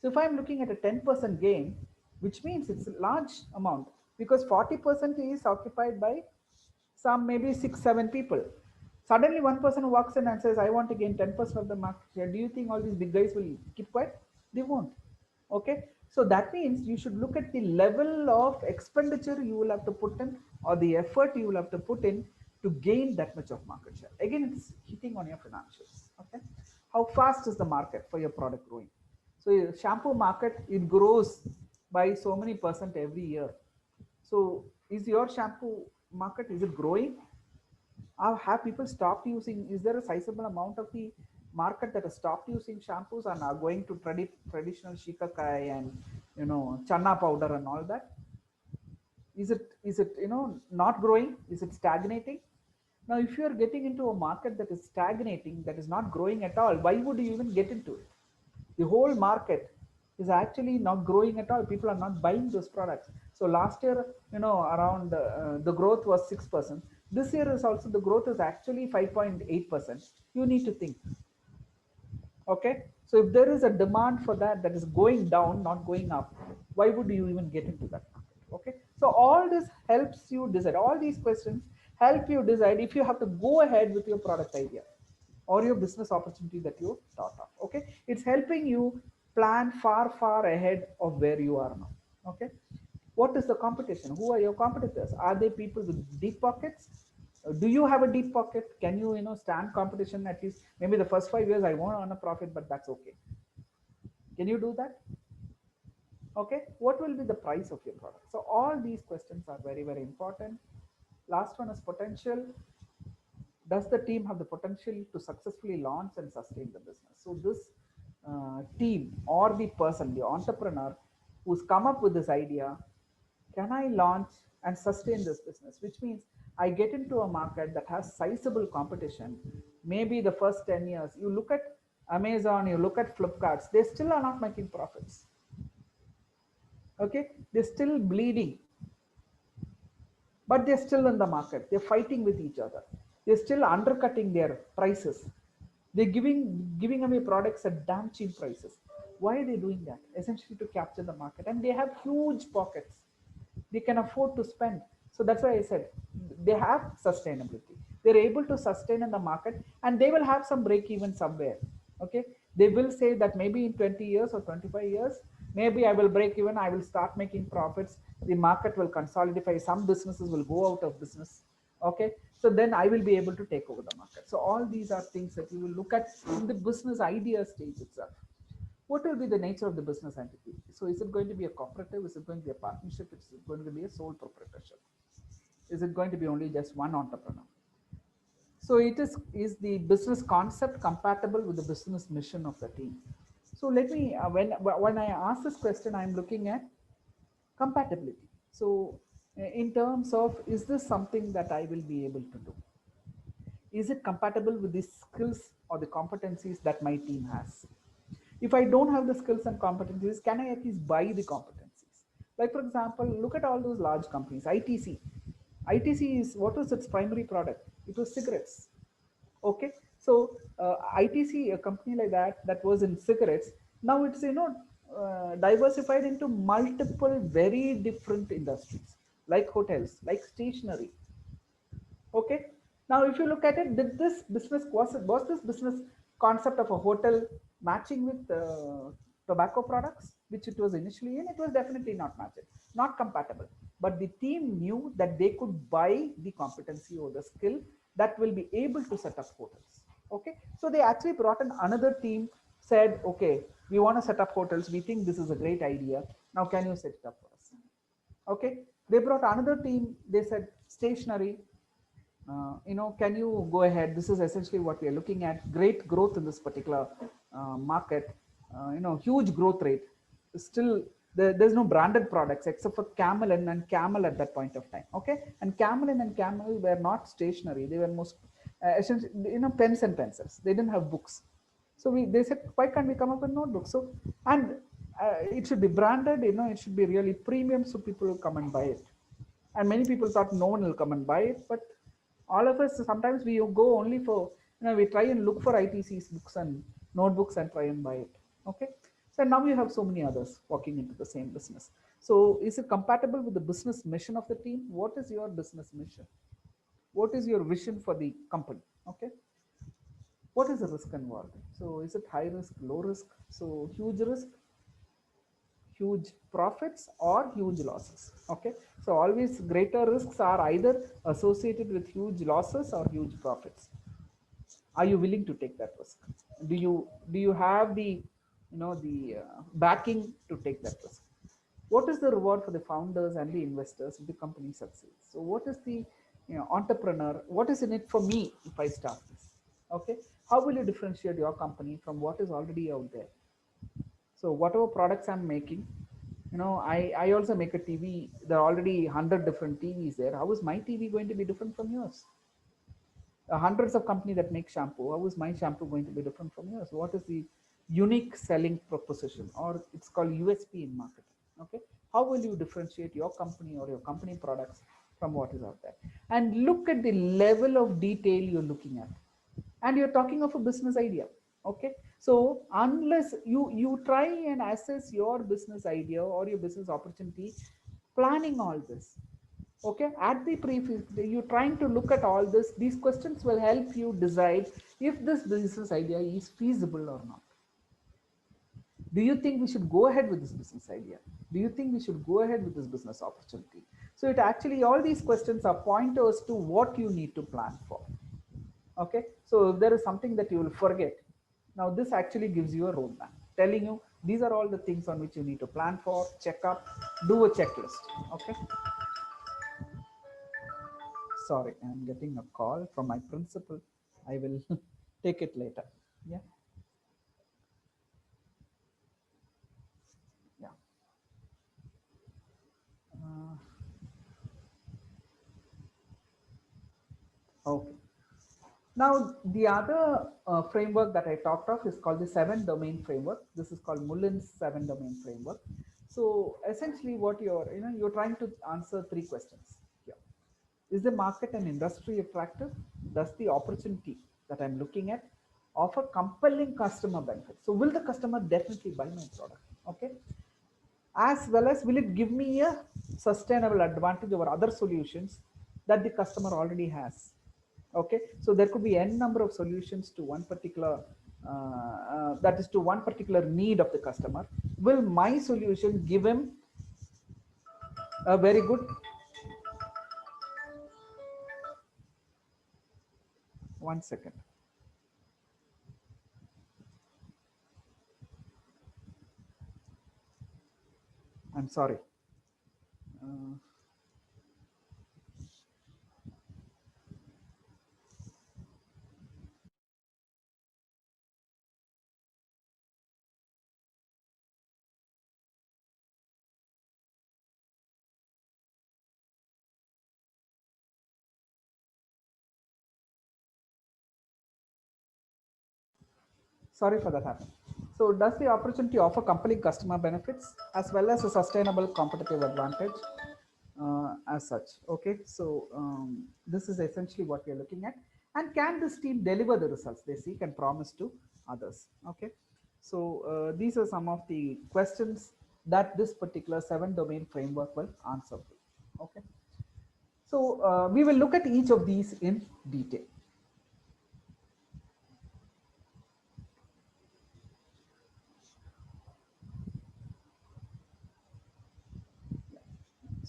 So if I'm looking at a 10% gain, which means it's a large amount, because 40% is occupied by some maybe 6-7 people. Suddenly one person walks in and says, I want to gain 10% of the market share. Do you think all these big guys will keep quiet? They won't. Okay, so that means you should look at the level of expenditure you will have to put in, or the effort you will have to put in to gain that much of market share. Again, it's hitting on your financials. Okay, how fast is the market for your product growing? So your shampoo market, it grows by so many percent every year. So is your shampoo market, is it growing? Have people stopped using? Is there a sizable amount of the market that has stopped using shampoos and are going to traditional shikakai and channa powder and all that? Is it not growing? Is it stagnating? Now, if you are getting into a market that is stagnating, that is not growing at all, why would you even get into it? The whole market is actually not growing at all. People are not buying those products. So last year, around the growth was 6%. This year is also, the growth is actually 5.8%. You need to think. Okay. So if there is a demand for that is going down, not going up, why would you even get into that market? Okay. So all this helps you decide. All these questions help you decide if you have to go ahead with your product idea or your business opportunity that you thought of. Okay, it's helping you plan far ahead of where you are now. Okay, what is the competition? Who are your competitors? Are they people with deep pockets? Do you have a deep pocket? Can you stand competition? At least maybe the first 5 years I won't earn a profit, but that's okay. Can you do that? Okay, what will be the price of your product? So all these questions are very important. Last one is potential. Does the team have the potential to successfully launch and sustain the business? So this team or the person, the entrepreneur who's come up with this idea, can I launch and sustain this business? Which means I get into a market that has sizable competition. Maybe the first 10 years, you look at Amazon, you look at Flipkart, they still are not making profits. Okay, they're still bleeding, but they're still in the market. They're fighting with each other. They're still undercutting their prices. They're giving away products at damn cheap prices. Why are they doing that? Essentially to capture the market. And they have huge pockets. They can afford to spend. So that's why I said they have sustainability. They're able to sustain in the market, and they will have some break even somewhere. Okay. They will say that maybe in 20 years or 25 years, maybe I will break even. I will start making profits. The market will consolidate. Some businesses will go out of business. Okay. So then I will be able to take over the market. So all these are things that you will look at in the business idea stage itself. What will be the nature of the business entity? So is it going to be a cooperative? Is it going to be a partnership? Is it going to be a sole proprietorship? Is it going to be only just one entrepreneur? So is the business concept compatible with the business mission of the team? So let me, when I ask this question, I'm looking at compatibility. So in terms of, is this something that I will be able to do? is it compatible with the skills or the competencies that my team has? If I don't have the skills and competencies, can I at least buy the competencies? Like for example, look at all those large companies. ITC. ITC is, what was its primary product? It was cigarettes. Okay, so ITC, a company like that, that was in cigarettes, now it's, you know, diversified into multiple very different industries, like hotels, like stationery. Okay, now if you look at it, did this business, was this business concept of a hotel matching with tobacco products, which it was initially in? It was definitely not matching, not compatible. But the team knew that they could buy the competency or the skill that will be able to set up hotels. Okay, so they actually brought in another team, said, okay, we want to set up hotels, we think this is a great idea, now can you set it up for us? Okay, they brought another team, they said stationery, you know, can you go ahead? This is essentially what we are looking at. Great growth in this particular market, you know, huge growth rate. Still, there's no branded products except for Camelin and Camel at that point of time. Okay, and Camelin and Camel were not stationary. They were most essentially, you know, pens and pencils. They didn't have books. So they said, why can't we come up with notebooks? So, and it should be branded. You know, it should be really premium, so people will come and buy it. And many people thought no one will come and buy it, but all of us, sometimes we go only for, you know, we try and look for ITC's books and notebooks and try and buy it. Okay, so now you have so many others walking into the same business. So is it compatible with the business mission of the team? What is your business mission? What is your vision for the company? Okay, what is the risk involved? So is it high risk, low risk? So huge risk, huge profits, or huge losses? Okay, so always greater risks are either associated with huge losses or huge profits. Are you willing to take that risk? Do you have the, you know, the backing to take that risk? What is the reward for the founders and the investors if the company succeeds? So what is the, you know, entrepreneur, what is in it for me if I start this? Okay, how will you differentiate your company from what is already out there? So whatever products I'm making, you know, I also make a TV. There are already 100 different TVs there. How is my TV going to be different from yours? Hundreds of companies that make shampoo. How is my shampoo going to be different from yours? What is the unique selling proposition, or it's called USP in marketing? Okay, how will you differentiate your company or your company products from what is out there? And look at the level of detail you're looking at, and you're talking of a business idea. Okay, so unless you try and assess your business idea or your business opportunity, planning all this, okay, at the you're trying to look at all this, these questions will help you decide if this business idea is feasible or not. Do you think we should go ahead with this business idea? Do you think we should go ahead with this business opportunity? So it actually, all these questions are pointers to what you need to plan for. Okay, so if there is something that you will forget, now this actually gives you a roadmap telling you these are all the things on which you need to plan for, check up, do a checklist. Okay, sorry, I'm getting a call from my principal. I will take it later. Yeah. Yeah. Okay. Now, the other framework that I talked of is called the 7-domain framework. This is called Mullen's 7-domain framework. So essentially what you're trying to answer 3 questions here. Is the market and industry attractive? Does the opportunity that I'm looking at offer compelling customer benefits? So will the customer definitely buy my product? Okay. As well as, will it give me a sustainable advantage over other solutions that the customer already has? Okay, so there could be n number of solutions to one particular that is to one particular need of the customer. Will my solution give him a very good, one second, I'm sorry. Sorry for that happening. So does the opportunity offer compelling customer benefits as well as a sustainable competitive advantage as such? Okay, so this is essentially what we are looking at. And can this team deliver the results they seek and promise to others? Okay, so these are some of the questions that this particular 7-domain framework will answer. Okay, so we will look at each of these in detail.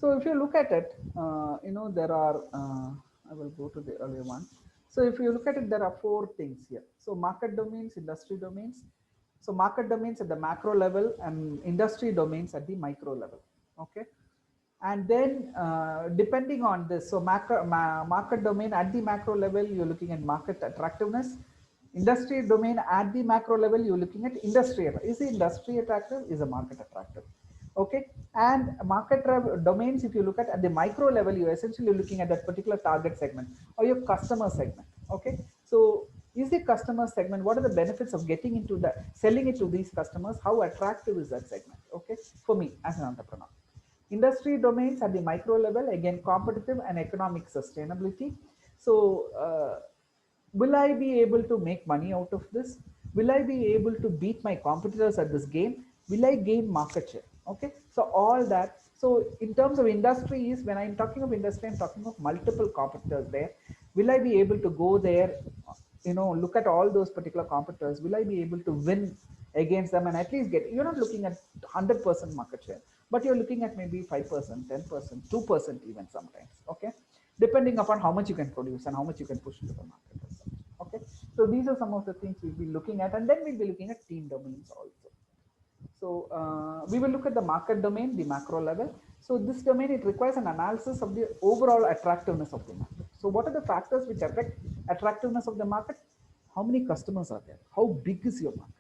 So if you look at it, there are, I will go to the earlier one. So if you look at it, there are 4 things here. So market domains, industry domains. So market domains at the macro level and industry domains at the micro level. Okay. And then depending on this, so market domain at the macro level, you're looking at market attractiveness. Industry domain at the macro level, you're looking at industry. Is the industry attractive? Is the market attractive? Okay. And market domains, if you look at the micro level, you're essentially looking at that particular target segment or your customer segment. Okay. So is the customer segment, what are the benefits of getting into the selling it to these customers? How attractive is that segment? Okay. For me as an entrepreneur. Industry domains at the micro level, again, competitive and economic sustainability. So will I be able to make money out of this? Will I be able to beat my competitors at this game? Will I gain market share? Okay, so all that. So in terms of industries, when I'm talking of industry, I'm talking of multiple competitors there. Will I be able to go there, look at all those particular competitors? Will I be able to win against them and at least get, you're not looking at 100% market share, but you're looking at maybe 5%, 10%, 2% even sometimes. Okay, depending upon how much you can produce and how much you can push into the market. Okay, so these are some of the things we'll be looking at, and then we'll be looking at team domains also. So we will look at the market domain, the macro level. So this domain, it requires an analysis of the overall attractiveness of the market. So what are the factors which affect attractiveness of the market? How many customers are there? How big is your market?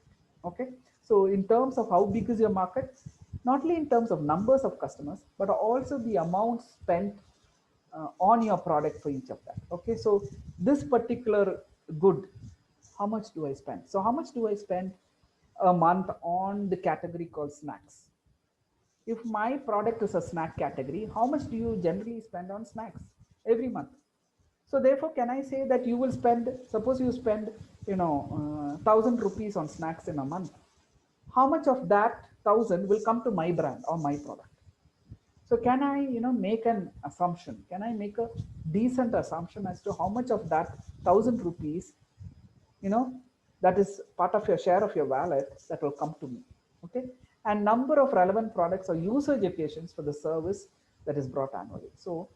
Okay, so in terms of how big is your market, not only in terms of numbers of customers, but also the amount spent on your product for each of that. Okay, so this particular good, how much do I spend? So how much do I spend a month on the category called snacks? If my product is a snack category, how much do you generally spend on snacks every month? So therefore, can I say that you will spend, suppose you spend, 1,000 rupees on snacks in a month. How much of that 1,000 will come to my brand or my product? So can I, make an assumption? Can I make a decent assumption as to how much of that 1,000 rupees, that is part of your share of your wallet that will come to me? Okay, and number of relevant products or usage occasions for the service that is brought annually. So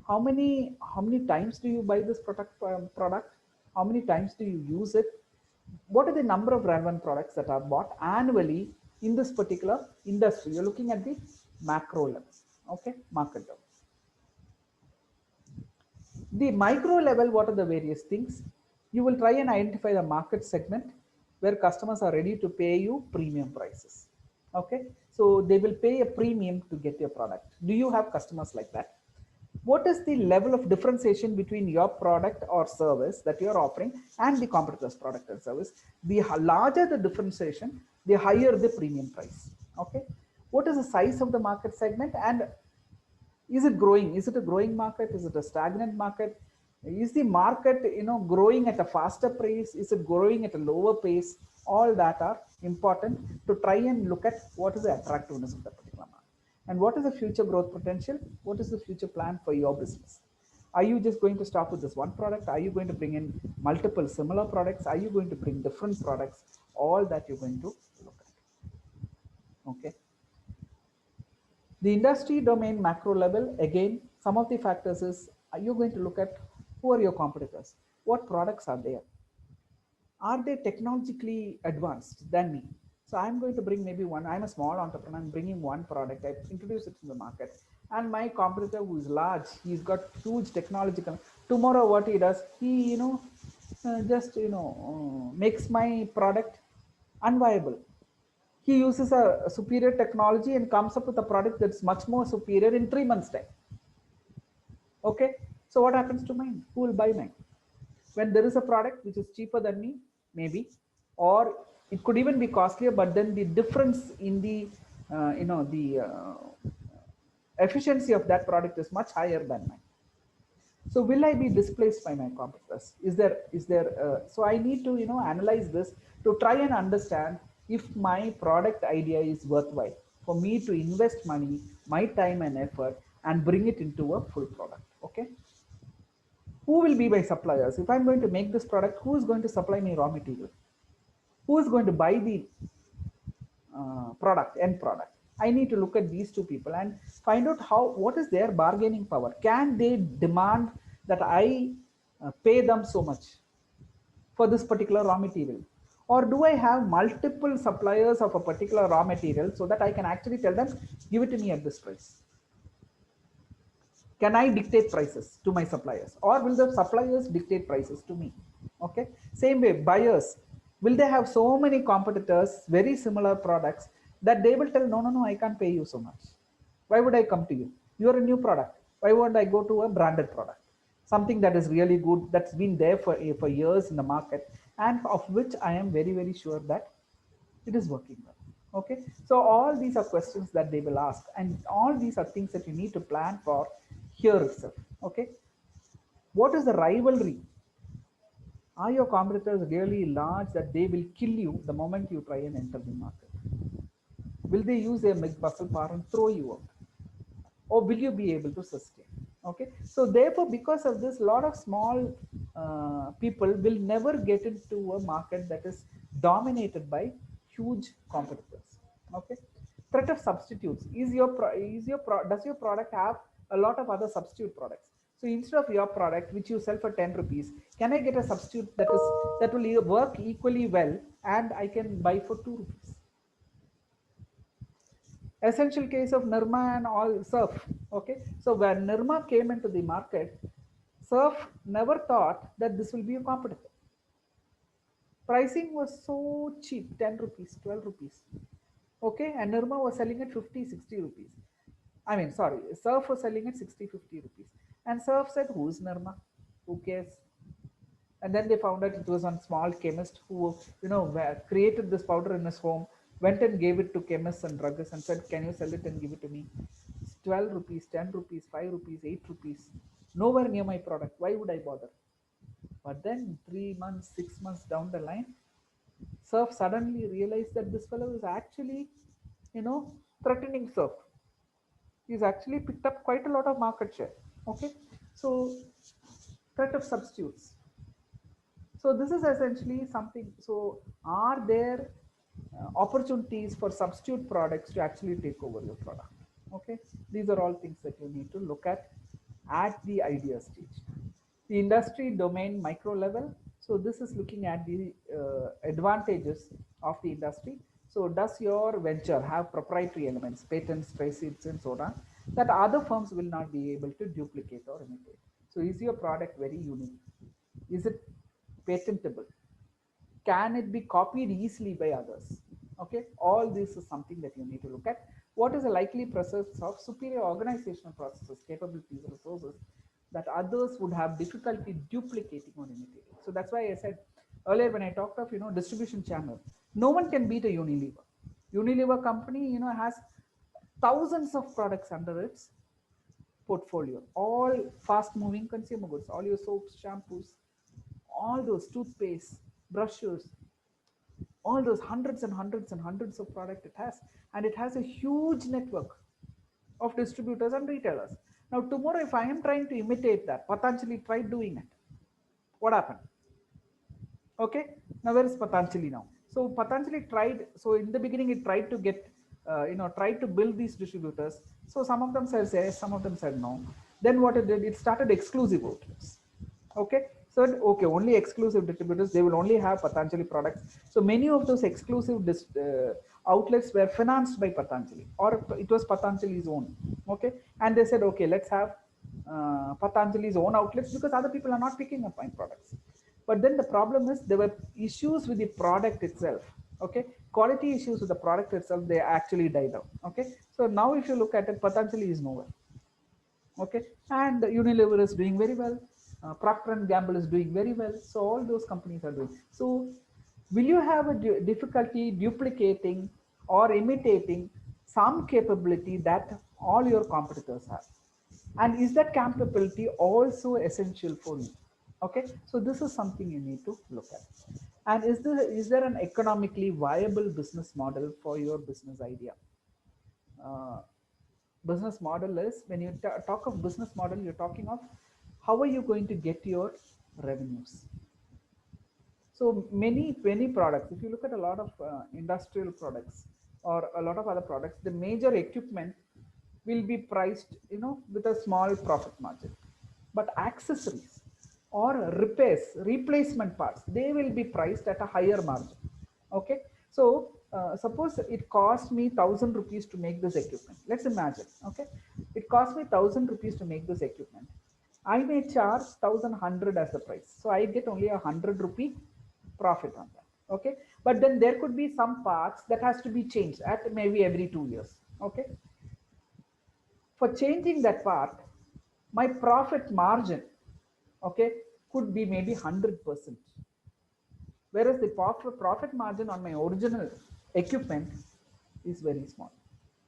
how many times do you buy this product? How many times do you use it? What are the number of relevant products that are bought annually in this particular industry? You're looking at the macro level. Okay, market level. The micro level, what are the various things? You will try and identify the market segment where customers are ready to pay you premium prices. Okay, so they will pay a premium to get your product. Do you have customers like that? What is the level of differentiation between your product or service that you're offering and the competitor's product or service? The larger the differentiation, the higher the premium price. Okay, what is the size of the market segment, and is it growing? Is it a growing market? Is it a stagnant market? Is the market, growing at a faster pace? Is it growing at a lower pace? All that are important to try and look at what is the attractiveness of the particular market. And what is the future growth potential? What is the future plan for your business? Are you just going to stop with this one product? Are you going to bring in multiple similar products? Are you going to bring different products? All that you're going to look at. Okay. The industry domain macro level, again, some of the factors is, are you going to look at who are your competitors? What products are there? Are they technologically advanced than me? So I'm going to bring maybe one, I'm a small entrepreneur, I'm bringing one product, I introduce it to the market, and my competitor who is large, he's got huge technological, tomorrow what he does, he, makes my product unviable. He uses a superior technology and comes up with a product that's much more superior in 3 months' time. Okay, so what happens to mine? Who will buy mine? When there is a product which is cheaper than me, maybe, or it could even be costlier, but then the difference in the efficiency of that product is much higher than mine. So will I be displaced by my competitors? So I need to analyze this to try and understand if my product idea is worthwhile for me to invest money, my time and effort, and bring it into a full product. Okay, who will be my suppliers? If I'm going to make this product, who is going to supply me raw material? Who is going to buy the end product? I need to look at these two people and find out what is their bargaining power. Can they demand that I pay them so much for this particular raw material? Or do I have multiple suppliers of a particular raw material so that I can actually tell them, give it to me at this price? Can I dictate prices to my suppliers, or will the suppliers dictate prices to me? Okay, same way, buyers, will they have so many competitors, very similar products, that they will tell, no, I can't pay you so much. Why would I come to you? You're a new product. Why would I go to a branded product? Something that is really good, that's been there for years in the market, and of which I am very, very sure that it is working well. Okay, so all these are questions that they will ask, and all these are things that you need to plan for here itself. Okay, what is the rivalry? Are your competitors really large that they will kill you the moment you try and enter the market? Will they use their muscle power and throw you out, or will you be able to sustain? Okay, so therefore, because of this, a lot of small people will never get into a market that is dominated by huge competitors. Okay, threat of substitutes. Does your product have a lot of other substitute products? So instead of your product, which you sell for 10 rupees, can I get a substitute that will work equally well and I can buy for 2 rupees? Essential case of Nirma and all Surf. Okay, so when Nirma came into the market, Surf never thought that this will be a competitor. Pricing was so cheap, 10 rupees, 12 rupees. Okay, and Nirma was selling at 50, 60 rupees. I mean, sorry, Surf was selling at 60, 50 rupees. And Surf said, who's Nirma? Who cares? And then they found out it was one small chemist who, created this powder in his home, went and gave it to chemists and druggists and said, can you sell it and give it to me? It's 12 rupees, 10 rupees, 5 rupees, 8 rupees. Nowhere near my product. Why would I bother? But then 3 months, 6 months down the line, Surf suddenly realized that this fellow is actually, threatening Surf. He's actually picked up quite a lot of market share. Okay, so threat of substitutes. So this is essentially something. So are there opportunities for substitute products to actually take over your product? Okay, these are all things that you need to look at the idea stage. The industry domain micro level. So this is looking at the advantages of the industry. So does your venture have proprietary elements, patents, trade secrets, and so on, that other firms will not be able to duplicate or imitate? So is your product very unique? Is it patentable? Can it be copied easily by others? Okay, all this is something that you need to look at. What is the likely presence of superior organizational processes, capabilities, resources that others would have difficulty duplicating or imitating? So that's why I said earlier when I talked of distribution channel, no one can beat a Unilever. Unilever company has thousands of products under its portfolio, all fast moving consumer goods, all your soaps, shampoos, all those toothpaste, brushes, all those hundreds and hundreds and hundreds of products it has, and it has a huge network of distributors and retailers. Now tomorrow, if I am trying to imitate that, Patanjali tried doing it. What happened? Okay, now where is Patanjali now? So Patanjali tried. So in the beginning, it tried to get, tried to build these distributors. So some of them said yes, some of them said no. Then what it did, it started exclusive outlets. Okay, so okay, only exclusive distributors, they will only have Patanjali products. So many of those exclusive outlets were financed by Patanjali, or it was Patanjali's own. Okay, and they said, okay, let's have Patanjali's own outlets because other people are not picking up my products. But then the problem is there were issues with the product itself. Okay, quality issues with the product itself, they actually died out. Okay, so now if you look at it, Patanjali is nowhere. Okay, and Unilever is doing very well. Procter & Gamble is doing very well. So all those companies are doing. So Will you have a difficulty duplicating or imitating some capability that all your competitors have? And is that capability also essential for you? Okay, so this is something you need to look at. And is there an economically viable business model for your business idea? Business model is, when you talk of business model, you're talking of how are you going to get your revenues. So many products, if you look at a lot of industrial products or a lot of other products, the major equipment will be priced, with a small profit margin. But accessories or repairs, replacement parts, they will be priced at a higher margin. Okay, so suppose it cost me 1,000 rupees to make this equipment. Let's imagine, okay, it cost me 1,000 rupees to make this equipment. I may charge 1,100 as the price, so I get only 100 rupee profit on that. Okay, but then there could be some parts that has to be changed at maybe every 2 years. Okay, for changing that part, my profit margin, okay, could be maybe 100%, whereas the profit margin on my original equipment is very small.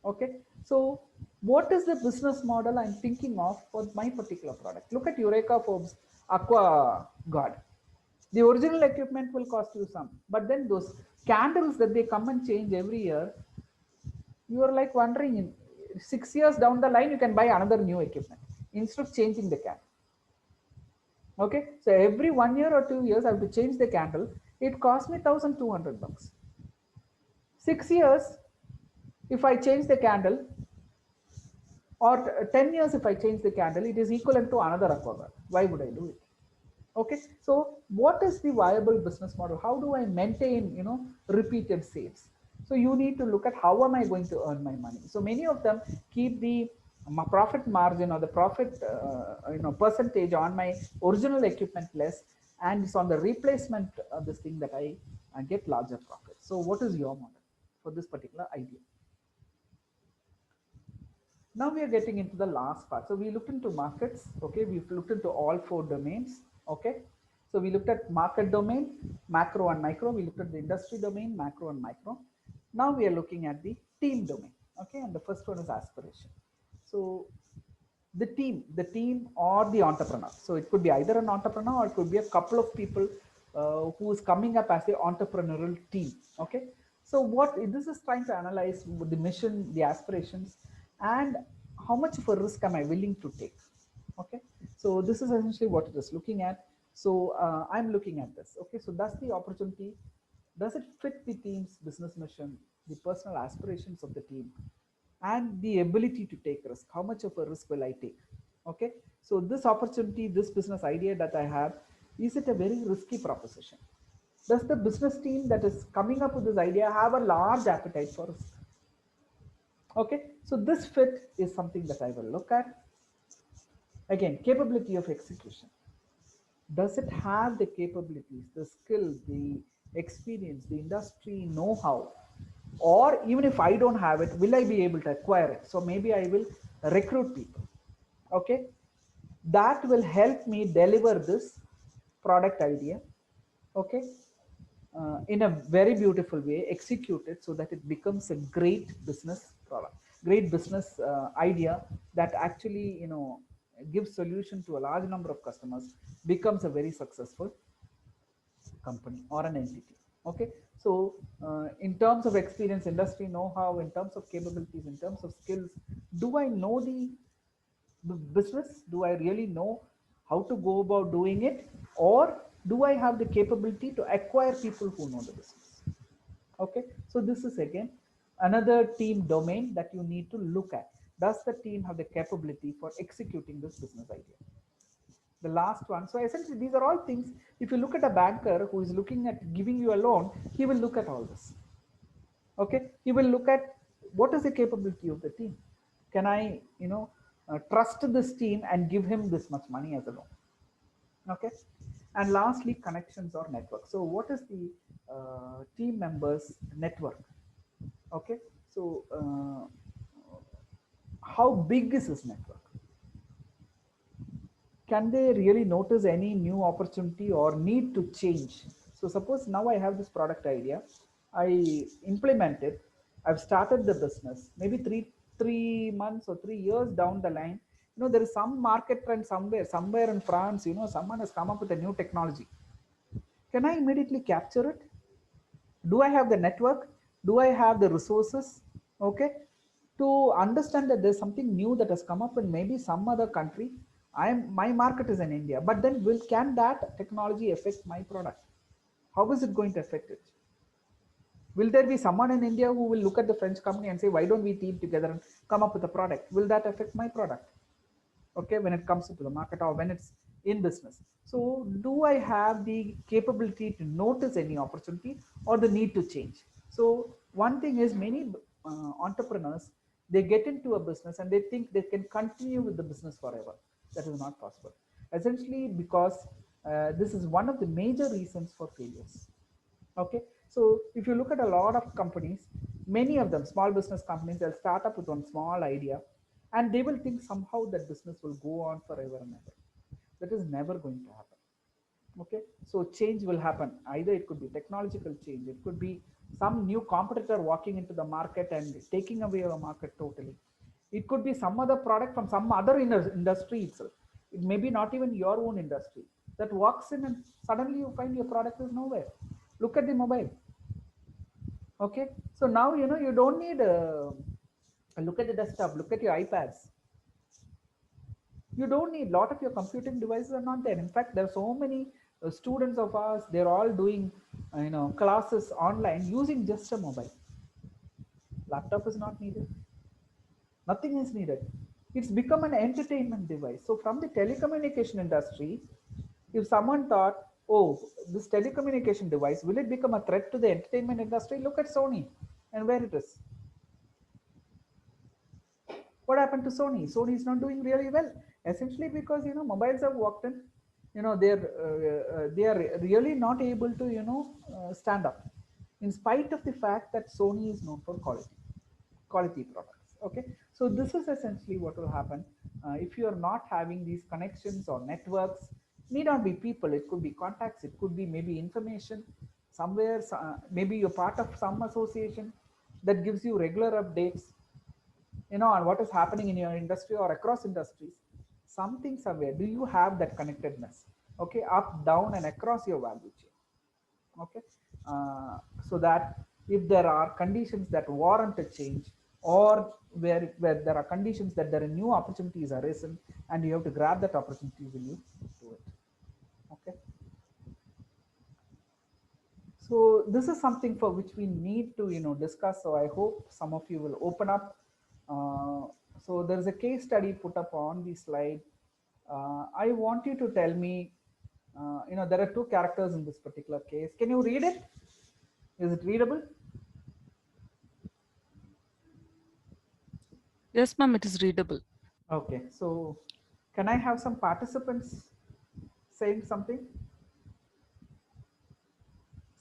Okay, so what is the business model I'm thinking of for my particular product? Look at Eureka Forbes Aqua Guard. The original equipment will cost you some, but then those candles that they come and change every year, you are like wondering, in 6 years down the line you can buy another new equipment instead of changing the candle. Okay, so every 1 year or 2 years I have to change the candle. It cost me $1,200. 6 years if I change the candle, or 10 years if I change the candle, it is equivalent to another Aquaguard. Why would I do it? Okay, so what is the viable business model? How do I maintain, repeated sales? So you need to look at how am I going to earn my money. So many of them keep the profit margin or the profit, percentage on my original equipment less, and it's on the replacement of this thing that I get larger profit. So what is your model for this particular idea? Now we are getting into the last part. So we looked into markets. Okay, we've looked into all 4 domains. Okay, so we looked at market domain, macro and micro. We looked at the industry domain, macro and micro. Now we are looking at the team domain. Okay, and the first one is aspiration. So the team or the entrepreneur. So it could be either an entrepreneur or it could be a couple of people who is coming up as the entrepreneurial team. Okay, so what this is trying to analyze the mission, the aspirations, and how much of a risk am I willing to take. Okay, so this is essentially what it is looking at. So I'm looking at this. Okay, so that's the opportunity. Does it fit the team's business mission, the personal aspirations of the team, and the ability to take risk? How much of a risk will I take? Okay, so this opportunity, this business idea that I have, is it a very risky proposition? Does the business team that is coming up with this idea have a large appetite for risk? Okay, so this fit is something that I will look at. Again, capability of execution. Does it have the capabilities, the skill, the experience, the industry know-how? Or even if I don't have it, will I be able to acquire it? So maybe I will recruit people. Okay, that will help me deliver this product idea. Okay, in a very beautiful way, execute it so that it becomes a great business product, great business idea that actually, gives solution to a large number of customers, becomes a very successful company or an entity. Okay, so in terms of experience, industry know-how, in terms of capabilities, in terms of skills, do I know the business? Do I really know how to go about doing it, or do I have the capability to acquire people who know the business? Okay, so this is again another team domain that you need to look at. Does the team have the capability for executing this business idea? The last one. So essentially these are all things. If you look at a banker who is looking at giving you a loan, he will look at all this. Okay, he will look at what is the capability of the team. Can I, trust this team and give him this much money as a loan? Okay, and lastly, connections or network. So what is the team members network? Okay, so how big is this network? Can they really notice any new opportunity or need to change? So So suppose now I have this product idea, I implement it, I've started the business, maybe three months or 3 years down the line, there is some market trend somewhere in France, someone has come up with a new technology. Can I immediately capture it? Do I have the network? Do I have the resources, okay, to understand that there's something new that has come up in maybe some other country? My market is in India, but then can that technology affect my product? How is it going to affect it? Will there be someone in India who will look at the French company and say, why don't we team together and come up with a product? Will that affect my product, okay, when it comes into the market or when it's in business? So do I have the capability to notice any opportunity or the need to change? So one thing is, many entrepreneurs, they get into a business and they think they can continue with the business forever. That is not possible, essentially because this is one of the major reasons for failures. Okay, so if you look at a lot of companies, many of them small business companies, they'll start up with one small idea and they will think somehow that business will go on forever and ever. That is never going to happen. Okay, so change will happen. Either it could be technological change, it could be some new competitor walking into the market and taking away your market totally. It could be some other product from some other industry itself. It may be not even your own industry that walks in and suddenly you find your product is nowhere. Look at the mobile. Okay, so now you don't need look at the desktop, look at your iPads. You don't need, lot of your computing devices are not there. In fact, there are so many students of ours, they're all doing classes online using just a mobile. Laptop is not needed, nothing is needed. It's become an entertainment device. So from the telecommunication industry, if someone thought, oh, this telecommunication device, will it become a threat to the entertainment industry? Look at Sony and where it is. What happened to Sony? Sony is not doing really well, essentially because mobiles have walked in. They are really not able to stand up, in spite of the fact that Sony is known for quality products. Okay, so this is essentially what will happen if you are not having these connections or networks. Need not be people, it could be contacts, it could be maybe information somewhere, maybe you're part of some association that gives you regular updates on what is happening in your industry or across industries. Something somewhere, do you have that connectedness, okay, up, down and across your value chain? Okay, so that if there are conditions that warrant a change, or where there are conditions that there are new opportunities arisen and you have to grab that opportunity, will you do it? Okay, so this is something for which we need to discuss. So I hope some of you will open up. So there's a case study put up on the slide. I want you to tell me, there are two characters in this particular case. Can you read it? Is it readable? Yes, ma'am, it is readable. Okay, so can I have some participants saying something?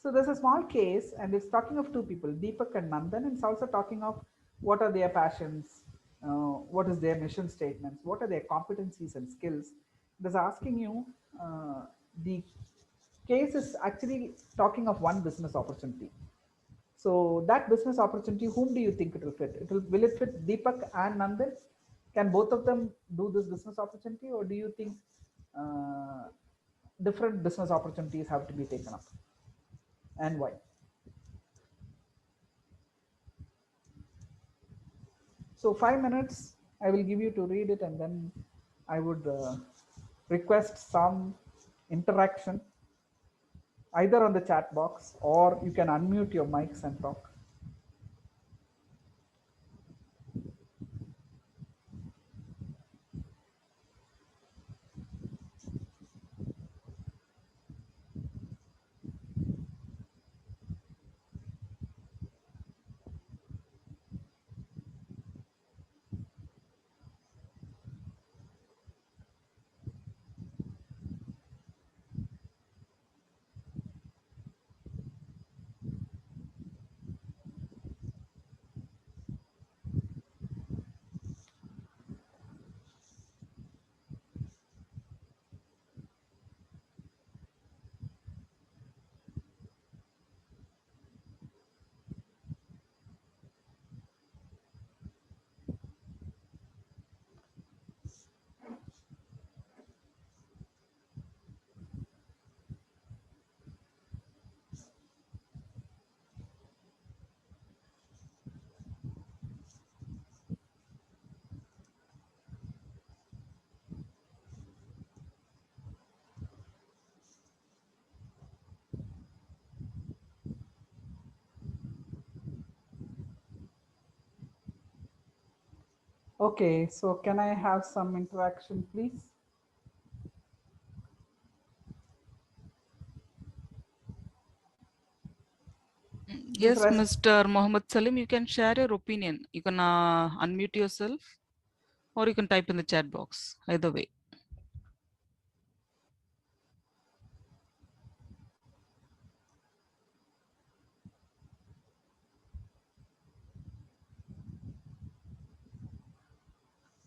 So there's a small case and it's talking of two people, Deepak and Nandan, and it's also talking of what are their passions, what is their mission statements, what are their competencies and skills. It is asking you, the case is actually talking of one business opportunity. So that business opportunity, whom do you think it will fit? Will it fit Deepak and Nandan? Can both of them do this business opportunity, or do you think different business opportunities have to be taken up, and why? So 5 minutes I will give you to read it, and then I would request some interaction either on the chat box, or you can unmute your mics and talk. Okay, so can I have some interaction, please? This Yes, Mr. Mohammed Salim, you can share your opinion. You can unmute yourself or you can type in the chat box, either way.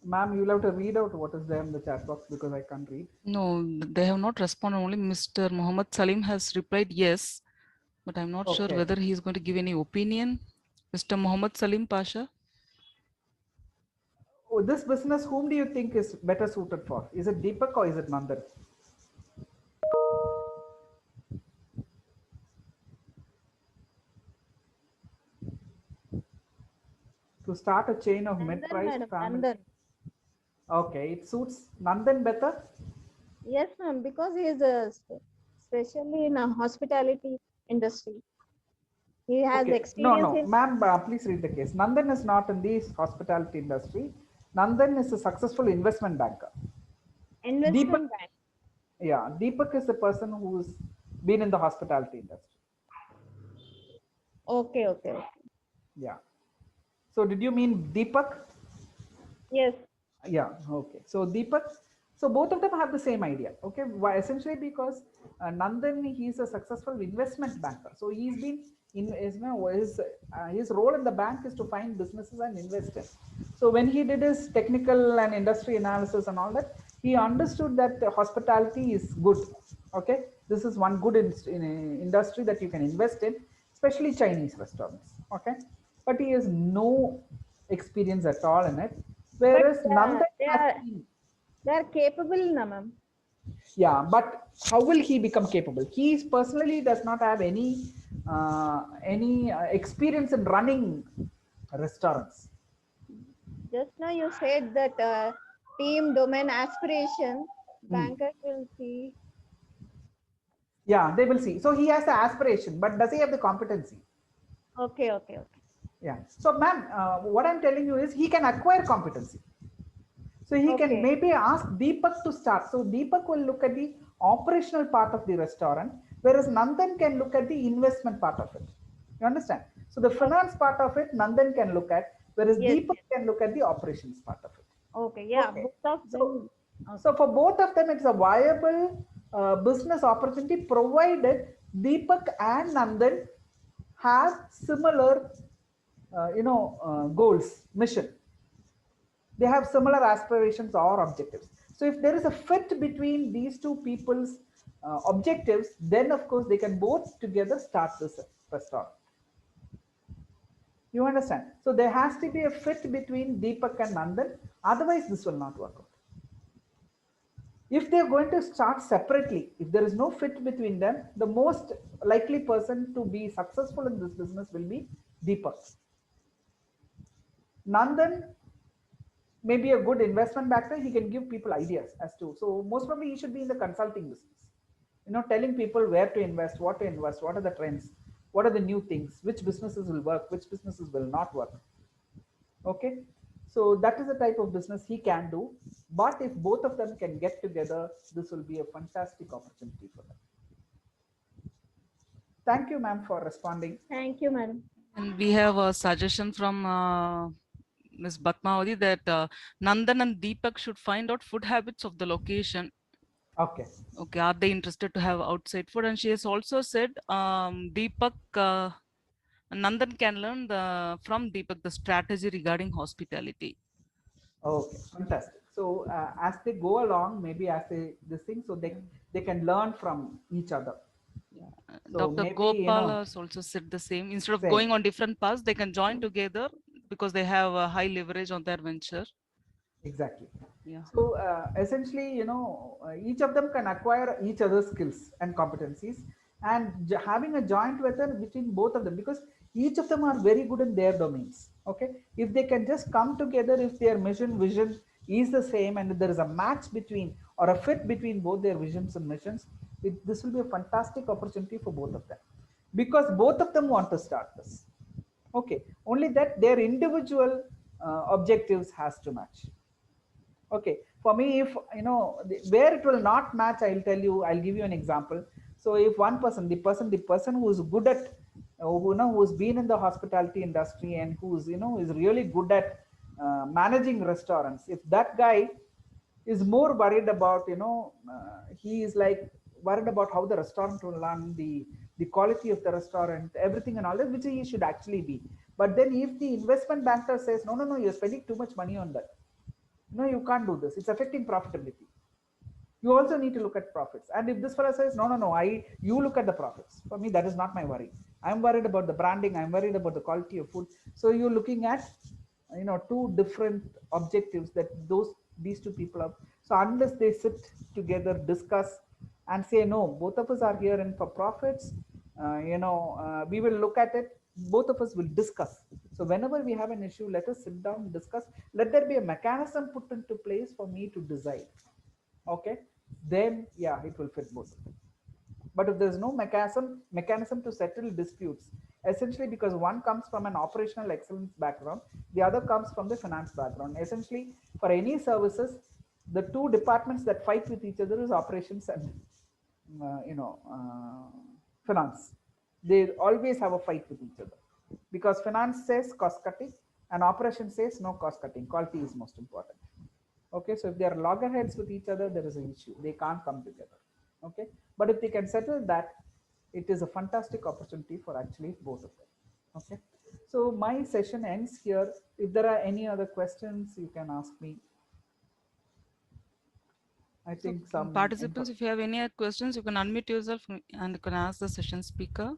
Ma'am, you'll have to read out what is there in the chat box because I can't read. No, they have not responded. Only Mr. Mohammed Salim has replied yes, but I'm not sure Okay. whether he is going to give any opinion. Mr. Mohammed Salim Pasha. Oh, this business, whom do you think is better suited for? Is it Deepak or is it Nandan? To start a chain of mid-priced family. Nandan. Okay, it suits Nandan better? Yes, ma'am, because he is especially in a hospitality industry. He has Okay. experience No, in ma'am, please read the case. Nandan is not in the hospitality industry. Nandan is a successful investment banker. investment bank. Yeah, Deepak is the person who's been in the hospitality industry. Okay, okay, okay. Yeah. So did you mean Deepak? Yes. Yeah, okay. So Deepak, so both of them have the same idea. Okay, why? Essentially because Nandan, he's a successful investment banker. So he's been in his role in the bank is to find businesses and invest in. So when he did his technical and industry analysis and all that, he understood that hospitality is good. Okay, this is one good industry that you can invest in, especially Chinese restaurants. Okay, but he has no experience at all in it. Whereas Nandan they are capable, na ma'am. Yeah, but how will he become capable? He personally does not have any experience in running restaurants. Just now you said that team domain aspiration, bankers will see. Yeah, they will see. So he has the aspiration, but does he have the competency? Okay, okay, okay. Yeah. So, ma'am, what I'm telling you is he can acquire competency. So he can maybe ask Deepak to start. So Deepak will look at the operational part of the restaurant, whereas Nandan can look at the investment part of it. You understand? So the finance part of it, Nandan can look at, whereas Deepak can look at the operations part of it. Okay, yeah, both of them. So for both of them, it's a viable business opportunity provided Deepak and Nandan have similar, goals, mission. They have similar aspirations or objectives. So if there is a fit between these two people's objectives, then of course they can both together start this restaurant. You understand? So there has to be a fit between Deepak and Nandan, otherwise this will not work out. If they're going to start separately, if there is no fit between them, the most likely person to be successful in this business will be Deepak. Nandan may be a good investment banker. He can give people ideas as to, so most probably he should be in the consulting business, telling people where to invest, what to invest, what are the trends, what are the new things, which businesses will work, which businesses will not work. Okay, so that is the type of business he can do. But if both of them can get together, this will be a fantastic opportunity for them. Thank you, ma'am, for responding. Thank you, madam. And we have a suggestion from Ms. Batmavati that Nandan and Deepak should find out food habits of the location. Okay. Okay, are they interested to have outside food? And she has also said Deepak, Nandan can learn from Deepak the strategy regarding hospitality. Okay, fantastic. So as they go along, maybe as they this thing, so they can learn from each other. So Dr. Maybe, Gopal has also said the same. Instead of going on different paths, they can join together because they have a high leverage on their venture. Exactly. Yeah. So essentially, each of them can acquire each other's skills and competencies, and having a joint venture between both of them, because each of them are very good in their domains. Okay, if they can just come together, if their vision is the same, and if there is a match between or a fit between both their visions and missions, this will be a fantastic opportunity for both of them, because both of them want to start this. Okay, only that their individual objectives has to match. Okay, for me, if where it will not match, I'll tell you, I'll give you an example. So if one person, the person who's good at who's been in the hospitality industry and who's is really good at managing restaurants, if that guy is more worried about he is like worried about how the restaurant will run, the quality of the restaurant, everything and all that, which he should actually be. But then if the investment banker says no, you're spending too much money on that, no, you can't do this, it's affecting profitability, you also need to look at profits. And if this fellow says no, you look at the profits, for me that is not my worry. I'm worried about the branding, I'm worried about the quality of food. So you're looking at two different objectives that these two people have. So unless they sit together, discuss and say no, both of us are here and for profits, we will look at it, both of us will discuss. So whenever we have an issue, let us sit down, discuss, let there be a mechanism put into place for me to decide. Okay, then yeah, it will fit both. But if there's no mechanism to settle disputes, essentially because one comes from an operational excellence background, the other comes from the finance background. Essentially, for any services, the two departments that fight with each other is operations and finance. They always have a fight with each other because finance says cost cutting and operation says no cost cutting, quality is most important. Okay, so if they are loggerheads with each other, there is an issue, they can't come together. Okay, but if they can settle that, it is a fantastic opportunity for actually both of them. Okay, so my session ends here. If there are any other questions, you can ask me. I think some participants, if you have any other questions, you can unmute yourself and you can ask the session speaker.